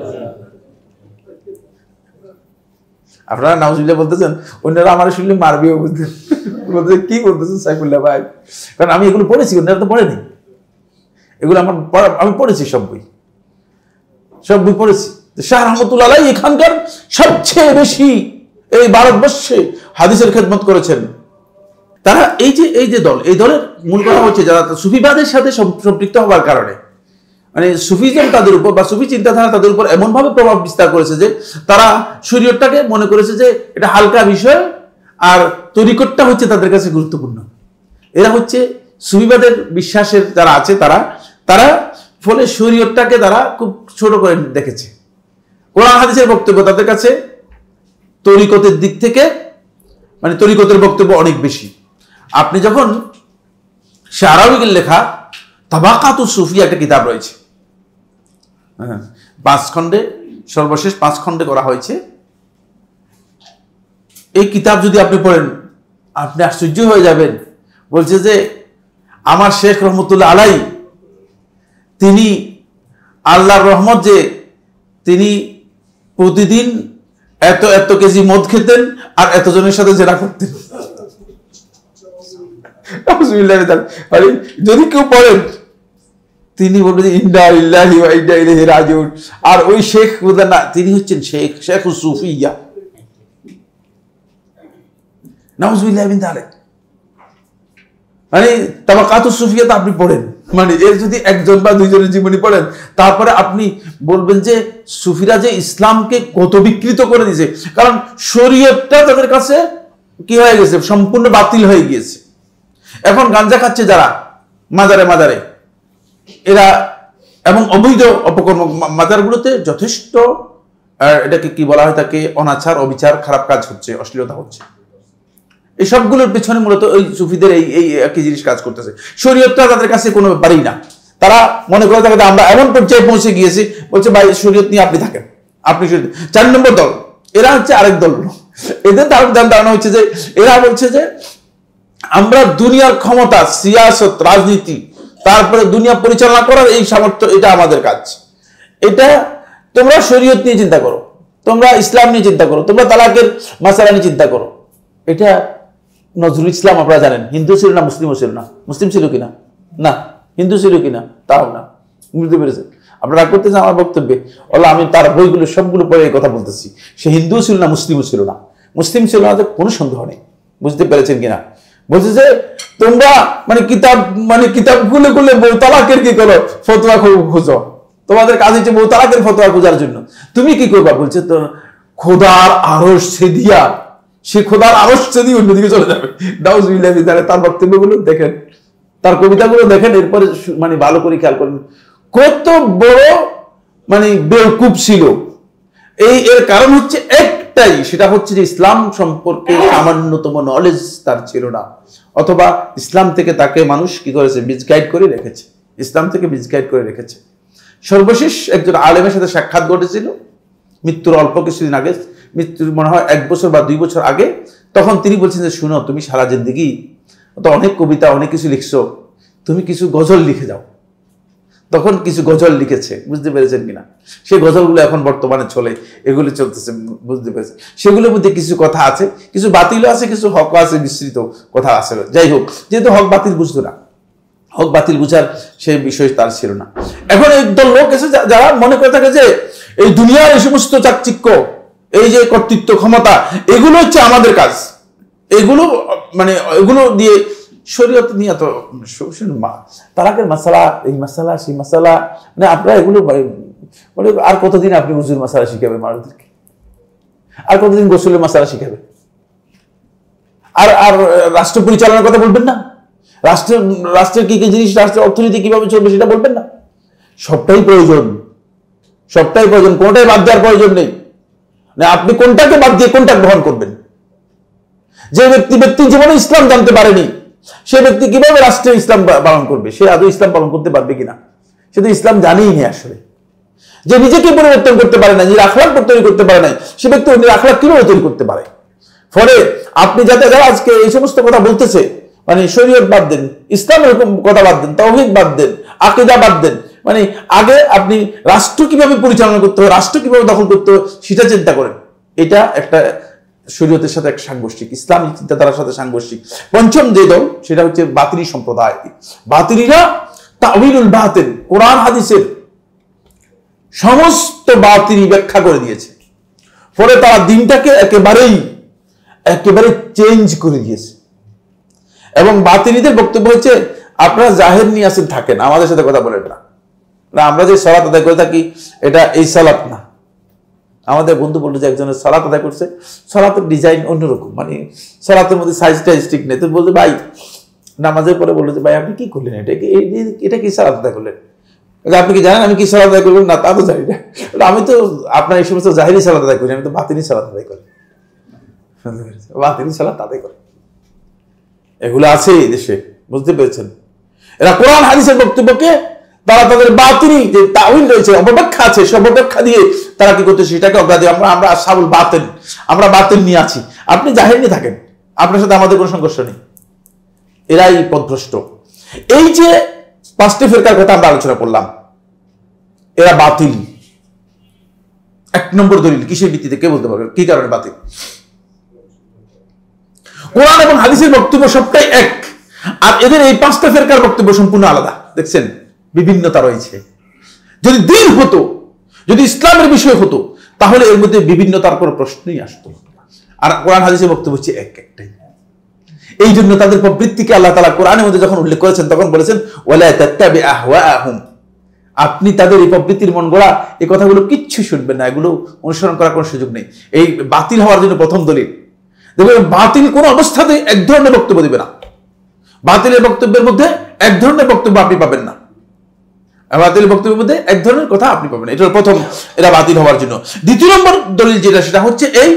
আপনারা নাউজুবিল্লাহ বলতেছেন, অন্যরা আমার শুনলে মারবিও, বুঝতেন বলতে কি বলতেছেন সাইফুল্লাহ ভাই, কারণ আমি এগুলো পড়েছি, অন্যরা তো পড়েনি। এগুলো আমি পড়েছি, সব বই পড়েছি। শাহ রহমতুল্লাহ আলাইহি এখানকার সবচেয়ে বেশি এই ভারতবর্ষে হাদিসের খেদমত করেছেন। তারা এই যে দল, এই দলের মূল কথা হচ্ছে যারা সুফিবাদের সাথে সম্পৃক্ত হওয়ার কারণে, মানে সুফিজম তাদের উপর বা সুফি চিন্তাধারা তাদের উপর এমন ভাবে প্রভাব বিস্তার করেছে যে তারা শরীয়তটাকে মনে করেছে যে এটা হালকা বিষয়, আর তরিকতটা হচ্ছে তাদের কাছে গুরুত্বপূর্ণ। এরা হচ্ছে সুফিবাদের বিশ্বাসের যারা আছে, তারা ফলে শরীয়তটাকে তারা খুব ছোট করে দেখেছে। কোরআন হাদিসের বক্তব্য তাদের কাছে তরিকতের দিক থেকে, মানে তরিকতের বক্তব্য অনেক বেশি। আপনি যখন শারাউইর লেখা তাবাকাতুস সুফিয়া একটা কিতাব রয়েছে, 5 খণ্ডে, সর্বশেষ 5 খণ্ডে করা হয়েছে। এই কিতাব যদি আপনি পড়েন আপনি আশ্চর্য হয়ে যাবেন। বলছে যে আমার শেখ রহমতুল্লাহ আলাইহি, তিনি আল্লাহর রহমত যে তিনি প্রতিদিন এত কেজি মদ খেতেন আর এতজনের সাথে জেরা করতেন। যদি কেউ পড়েন তিনি বলবেন ইন্না লিল্লাহি ওয়া ইন্না ইলাইহি রাজিউন। আর ওই শেখ না, তিনি হচ্ছেন শেখ সুফিয়া। নাউজুবিল্লাহি মিন যালিক। মানে তাবাকাতুস সুফিয়া আপনি পড়েন, মানে এর যদি একজন বা দুইজনের জীবনী পড়েন, তারপরে আপনি বলবেন যে সুফিরা যে ইসলামকে কত বিকৃত করে দিয়েছে। কারণ শরীয়তটা তাদের কাছে কি হয়ে গেছে, সম্পূর্ণ বাতিল হয়ে গিয়েছে। এখন গাঞ্জা খাচ্ছে যারা মাজারে, এরা এবং অবৈধ অপকর্ম মাজারগুলোতে যথেষ্ট, এটাকে কি বলা হয়, তাকে অনাচার, অবিচার, খারাপ কাজ হচ্ছে, অশ্লীলতা হচ্ছে। এই সবগুলোর পেছনে মূলত ওই সুফিদের এই একই জিনিস কাজ করতেছে। শরীয়তটা তাদের কাছে কোনো ব্যাপারই না। তারা মনে করে থাকে আমরা এমন পর্যায়ে পৌঁছে গিয়েছি, বলছে ভাই শরীয়ত নিয়ে আপনি থাকেন, আপনি 4 নম্বর দল। এরা হচ্ছে আরেক দল। এদের ধারণা হচ্ছে যে এরা বলছে যে আমরা দুনিয়ার ক্ষমতা, সিয়াসত, রাজনীতি, তারপরে দুনিয়া পরিচালনা করার এই সামর্থ্য, এটা আমাদের কাজ। এটা তোমরা শরীয়ত নিয়ে চিন্তা করো, তোমরা ইসলাম নিয়ে চিন্তা করো, তোমরা তালাকের মাসালা নিয়ে চিন্তা করো। এটা নজরুল ইসলাম আপনারা জানেন, হিন্দু ছিল না, মুসলিমও ছিল না। মুসলিম ছিল কিনা? না। হিন্দু ছিল কিনা? তাও না। বুঝতে পেরেছেন? আপনারা রাগ করতেছেন আমার বক্তব্যে? আমি তার বইগুলো সবগুলো পড়ে এই কথা বলতেছি। সে হিন্দুও ছিল না, মুসলিমও ছিল না। মুসলিম ছিল না, কোনো সন্দেহ নেই। বুঝতে পেরেছেন কিনা? বলছে যে তোমরা কিতাবগুলো খুলে বউ তালাকের কি করো, ফতোয়া খোঁজো। তোমাদের কাজ হচ্ছে বউ তালাকের ফতোয়া খোঁজার জন্য। তুমি কি করবা? বলছে তো খোদার আরশ ছেদিয়া, সে খোদার আরশ ছেদিয়ে অন্যদিকে চলে যাবে। নাউজুবিল্লাহ। তার বক্তব্যগুলো দেখেন, তার কবিতাগুলো দেখেন, এরপরে ভালো করে খেয়াল করবেন কত বড় বেওকুফ ছিল। এর কারণ হচ্ছে একটাই, সেটা হচ্ছে যে ইসলাম সম্পর্কে সামান্যতম নলেজ তার ছিল না, অথবা ইসলাম থেকে তাকে মানুষ কি করেছে, মিসগাইড করে রেখেছে, ইসলাম থেকে মিসগাইড করে রেখেছে। সর্বশেষ একজন আলেমের সাথে সাক্ষাৎ ঘটেছিল মৃত্যুর অল্প কিছুদিন আগে, মৃত্যুর মনে হয় 1 বছর বা 2 বছর আগে। তখন তিনি বলছেন যে শুনো, তুমি সারা জিন্দেগি তো অনেক কবিতা, অনেক কিছু লিখছো, তুমি কিছু গজল লিখে যাও। তখন কিছু গজল লিখেছে, বুঝতে পেরেছেন কিনা? সেই গজলগুলো এখন বর্তমানে চলে, এগুলো চলতেছে, বুঝতে পেরেছেন? সেগুলোর মধ্যে কিছু কথা আছে, কিছু বাতিলও আছে, কিছু হক আছে, মিশ্রিত কথা আছে। যাই হোক, যেহেতু হক বাতিল বুঝতো না, হক বাতিল বুঝার সেই বিষয় তার ছিল না। এখন একদল লোক এসে যারা মনে করে থাকে যে এই দুনিয়ার এই সমস্ত চাকচিক্য, এই যে কর্তৃত্ব, ক্ষমতা, এগুলো হচ্ছে আমাদের কাজ, এগুলো দিয়ে শরীয়ত নিয়ে তো তালাকের মাসালা, এই মাসালা, সেই মাসালা, আপনারা এগুলো আর কতদিন আপনি হুজুর মাসালা শিখাবেন মানুষদেরকে? আর কতদিন গোসলের মাসালা শিখাবে? আর রাষ্ট্র পরিচালনার কথা বলবেন না? রাষ্ট্রের কি কি জিনিস, রাষ্ট্রের অর্থনীতি কিভাবে চলবে সেটা বলবেন না? সবটাই প্রয়োজন, সবটাই প্রয়োজন, কোনটাই বাদ দেওয়ার প্রয়োজন নেই। আপনি কোনটাকে বাদ দিয়ে কোনটা গ্রহণ করবেন? যে ব্যক্তি জীবনে ইসলাম জানতে পারেনি, সে ব্যক্তি কিভাবে রাষ্ট্রে ইসলাম পালন করবে? সে আদৌ ইসলাম পালন করতে পারবে কিনা? সে তো ইসলাম জানেই নি আসলে। যে নিজেকে পরিবর্তন করতে পারে না, নিজের আখলাক তৈরি করতে পারে না, সে ব্যক্তি অন্যের আখলাক কিভাবে তৈরি করতে পারে? ফলে আপনি যারা আজকে এই সমস্ত কথা বলতেছে, শরীয়ত বাদ দেন, ইসলামের কথা বাদ দেন, তাওহীদ বাদ দেন, আকীদা বাদ দেন, আগে আপনি রাষ্ট্র কিভাবে পরিচালনা করতে হবে, রাষ্ট্র কিভাবে দখল করতে হবে সেটা চিন্তা করেন। এটা একটা শরীয়তের সাথে এক সাংঘর্ষিক, ইসলামী চিন্তাধারার সাথে সাংঘর্ষিক। পঞ্চম যে দল সেটা হচ্ছে বাতিনি সম্প্রদায়। বাতিনিরা তাউইলুল বাতিল, কোরআন হাদিসের সমস্ত বাতিনি ব্যাখ্যা করে দিয়েছে, ফলে তারা দিনটাকে একেবারে চেঞ্জ করে দিয়েছে। এবং বাতিনিদের বক্তব্য হচ্ছে আপনারা জাহের নিয়ে আসেন, থাকেন, আমাদের সাথে কথা বলেন না। আমরা যে সালাত আদায় করে থাকি এটা এই সালাত না। আমাদের বন্ধু বললো যে একজনের সালাত আদায় করছে, সালাতের ডিজাইন অন্যরকম, মানে সালাতের মধ্যে সাইজটা স্টিক নেই। তো বলতে ভাই নামাজের পরে বললো যে ভাই আপনি কি করলেন, এটা কি সালাত আদায় করলেন? আপনি কি জানেন আমি কি সালাত আদায় করবেন? না, তা তো জানি না। আমি তো আপনার এই সমস্ত জাহিরি সালাত আদায় করি, আমি তো বাতিনি সালাত আদায় করি। বাতিনি সালাত আদায় করে এগুলো আছে এই দেশে, বুঝতে পেরেছেন? এরা কোরআন হাদিসের বক্তব্যকে তারা তাদের বাতিনি যে তাউইল রয়েছে, অপব্যাখ্যা আছে, সে অপব্যাখ্যা দিয়ে তারা কি করতেছে সেটাকে অগ্রাধিকার। আমরা আসাবুল বাতিল, আমরা বাতিল নিয়ে আছি, আপনি জাহির নিয়ে থাকেন, আপনার সাথে আমাদের কোনো সংঘর্ষ নেই। এরাই পথভ্রষ্ট। এই যে পাঁচটি ফিরকার কথা আমরা আলোচনা করলাম, এরা বাতিল। এক নম্বর দলিল কিসের ভিত্তিতে কে বলতে পারবে, কি কারণে বাতিল? কোরআন এবং হাদিসের বক্তব্য সবটাই এক, আর এদের এই পাঁচটা ফিরকার বক্তব্য সম্পূর্ণ আলাদা। দেখছেন বিভিন্নতা রয়েছে। যদি দিন হতো, যদি ইসলামের বিষয় হতো, তাহলে এর মধ্যে বিভিন্নতার কোনো প্রশ্নই আসতো। আর কোরআন হাদিসের বক্তব্য হচ্ছে একটাই। এই জন্য তাদের প্রবৃত্তিকে আল্লাহ তাআলা কোরআনের মধ্যে যখন উল্লেখ করেছেন তখন বলেছেন ওয়ালা তাত্তাবি আহওয়াহুম, আপনি তাদের এই প্রবৃত্তির মন গড়া এই কথাগুলো কিচ্ছু শুনবেন না, এগুলো অনুসরণ করার কোনো সুযোগ নেই। এই বাতিল হওয়ার জন্য প্রথম দলিল দেখবেন, বাতিল কোন অবস্থাতে এক ধরনের বক্তব্য দিবে না। বাতিলের বক্তব্যের মধ্যে এক ধরনের বক্তব্য আপনি পাবেন না, বাতিল বক্তব্যের মধ্যে এক ধরনের কথা আপনি পাবেন। এটা প্রথম, এরা বাতিল হওয়ার জন্য। দ্বিতীয় নম্বর দলিল যেটা, সেটা হচ্ছে এই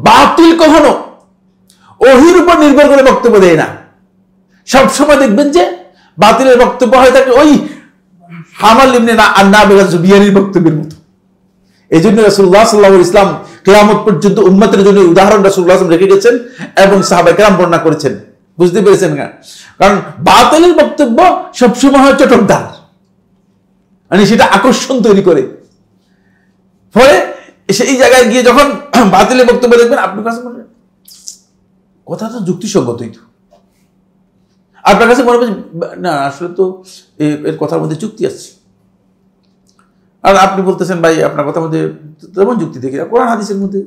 বাতিল কখনো ওহির উপর নির্ভর করে বক্তব্য দেয় না। সবসময় দেখবেন যে বাতিলের বক্তব্য হয়ে থাকে ওই হামাল ইবনে জুবিয়ারির বক্তব্যের মতো। এই জন্য রাসূলুল্লাহ সাল্লাল্লাহু আলাইহি ওয়াসাল্লাম কিয়ামত পর্যন্ত উম্মতের জন্য উদাহরণ রাসূলুল্লাহ সাল্লাল্লাহু আলাইহি ওয়াসাল্লাম রেখে গেছেন এবং সাহাবায়ে কেরাম বর্ণনা করেছেন। বুঝতে পেরেছেন না? কারণ বাতিলের বক্তব্য সবসময় হয় চটকদার, মানে সেটা আকর্ষণ তৈরি করে। ফলে সেই জায়গায় গিয়ে যখন বাতিলের বক্তব্য দেখবেন, আপনার কাছে মনে হয় কথা তো যুক্তিসঙ্গতই, তো আপনার কাছে মনে হবে না আসলে তো এর কথার মধ্যে যুক্তি আছে। আর আপনি বলতেছেন ভাই আপনার কথার মধ্যে তেমন যুক্তি দেখি না কোরআন হাদিসের মধ্যে।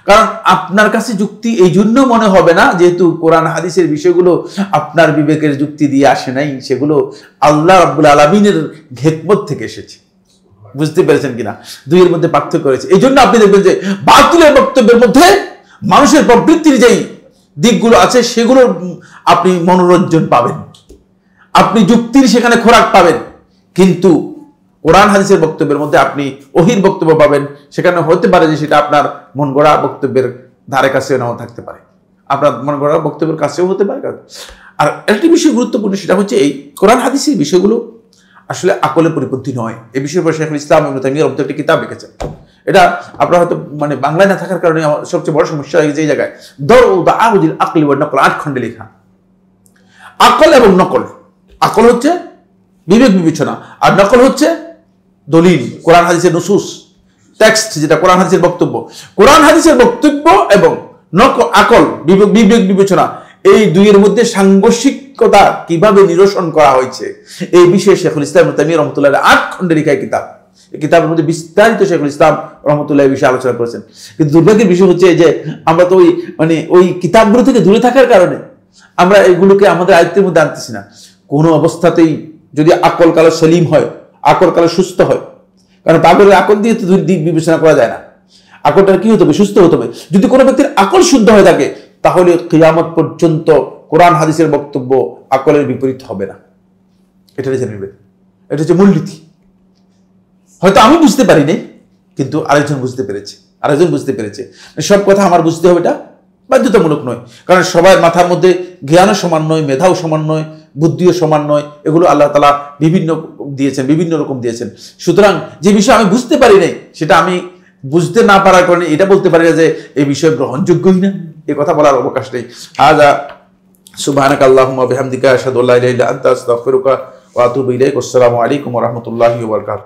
কারণ আপনার কাছে যুক্তি এই জন্য মনে হবে না যেহেতু কোরআন হাদিসের বিষয়গুলো আপনার বিবেকের যুক্তি দিয়ে আসে নাই, সেগুলো আল্লাহ রাব্বুল আলামিনের হিকমত থেকে এসেছে। বুঝতে পেরেছেন কিনা? দুইয়ের মধ্যে পার্থক্য রয়েছে। এই জন্য আপনি দেখবেন যে বাতিলের বক্তব্যের মধ্যে মানুষের প্রবৃত্তির যেই দিকগুলো আছে সেগুলো আপনি মনোরঞ্জন পাবেন, আপনি যুক্তির সেখানে খোরাক পাবেন। কিন্তু কোরআন হাদিসের বক্তব্যের মধ্যে আপনি ওহির বক্তব্য পাবেন, সেখানে হতে পারে যে সেটা আপনার মন গড়া বক্তব্যের ধারে কাছেও নাও থাকতে পারে, আপনার মন গড়া বক্তব্যের কাছেও হতে পারে। আর একটি বিষয় গুরুত্বপূর্ণ, সেটা হচ্ছে এই কোরআন হাদিসের বিষয়গুলো আসলে আকলে পরিপন্থী নয়। এই বিষয়ের উপর শেখুল ইসলাম ইবনে তাইমিয়া একটি কিতাব লিখেছেন। এটা আপনার হয়তো মানে বাংলায় না থাকার কারণে আমার সবচেয়ে বড় সমস্যা হয়ে এই জায়গায়। দরউ দাউদিল আকলি ওয়া নকল, 8 খণ্ডে লেখা। আকল এবং নকল, আকল হচ্ছে বিবেক বিবেচনা, আর নকল হচ্ছে দলিল, কোরআন হাদিসের নুসুস, টেক্সট, যেটা কোরআন হাদিসের বক্তব্য। কোরআন হাদিসের বক্তব্য এবং আকল বিবেক বিবেচনা, এই দুইয়ের মধ্যে সাংঘর্ষিকতা কিভাবে নিরসন করা হয়েছে এই বিষয়ে শেখুল ইসলাম ইবনে তাইমিয়া রাহমাতুল্লাহ 8 খণ্ডে লেখা কিতাব। এই কিতাবের মধ্যে বিস্তারিত শেখুল ইসলাম রাহমাতুল্লাহ এই বিষয়ে আলোচনা করেছেন। কিন্তু দুর্ভাগ্যের বিষয় হচ্ছে যে আমরা তো ওই কিতাবগুলো থেকে দূরে থাকার কারণে আমরা এগুলোকে আমাদের আয়ত্তের মধ্যে আনতেছি না। কোনো অবস্থাতেই যদি আকল কালো সলিম হয়, আকল কালো সুস্থ হয়, কারণ পাগলের আকল দিয়ে তো দিক বিবেচনা করা যায় না, আকলটা কি হতে হবে? সুস্থ হতে হবে। যদি কোনো ব্যক্তির আকল শুদ্ধ হয়ে থাকে তাহলে কিয়ামত পর্যন্ত কোরআন হাদিসের বক্তব্য আকলের বিপরীত হবে না। এটা জেনে নেবেন, এটা হচ্ছে মূলনীতি। হয়তো আমি বুঝতে পারিনি, কিন্তু আরেকজন বুঝতে পেরেছে। সব কথা আমার বুঝতে হবে এটা বাধ্যতামূলক নয়, কারণ সবার মাথার মধ্যে জ্ঞানও সমান নয়, মেধাও সমান নয়, বুদ্ধিও সমান নয়। এগুলো আল্লাহ তাআলা বিভিন্ন রকম দিয়েছেন। সুতরাং যে বিষয় আমি বুঝতে পারি নাই, সেটা আমি বুঝতে না পারার কারণে এটা বলতে পারি না যে এই বিষয় গ্রহণযোগ্যই না, এ কথা বলার অবকাশ নেই। হাযা সুবহানাকা আল্লাহুম্মা ওয়া বিহামদিকা আশহাদু আল্লা ইলাহা ইল্লা আনতা আস্তাগফিরুকা ওয়া আতুবু ইলাইক। আসসালামু আলাইকুম ওয়া রাহমাতুল্লাহি ওয়া বারাকাতুহু।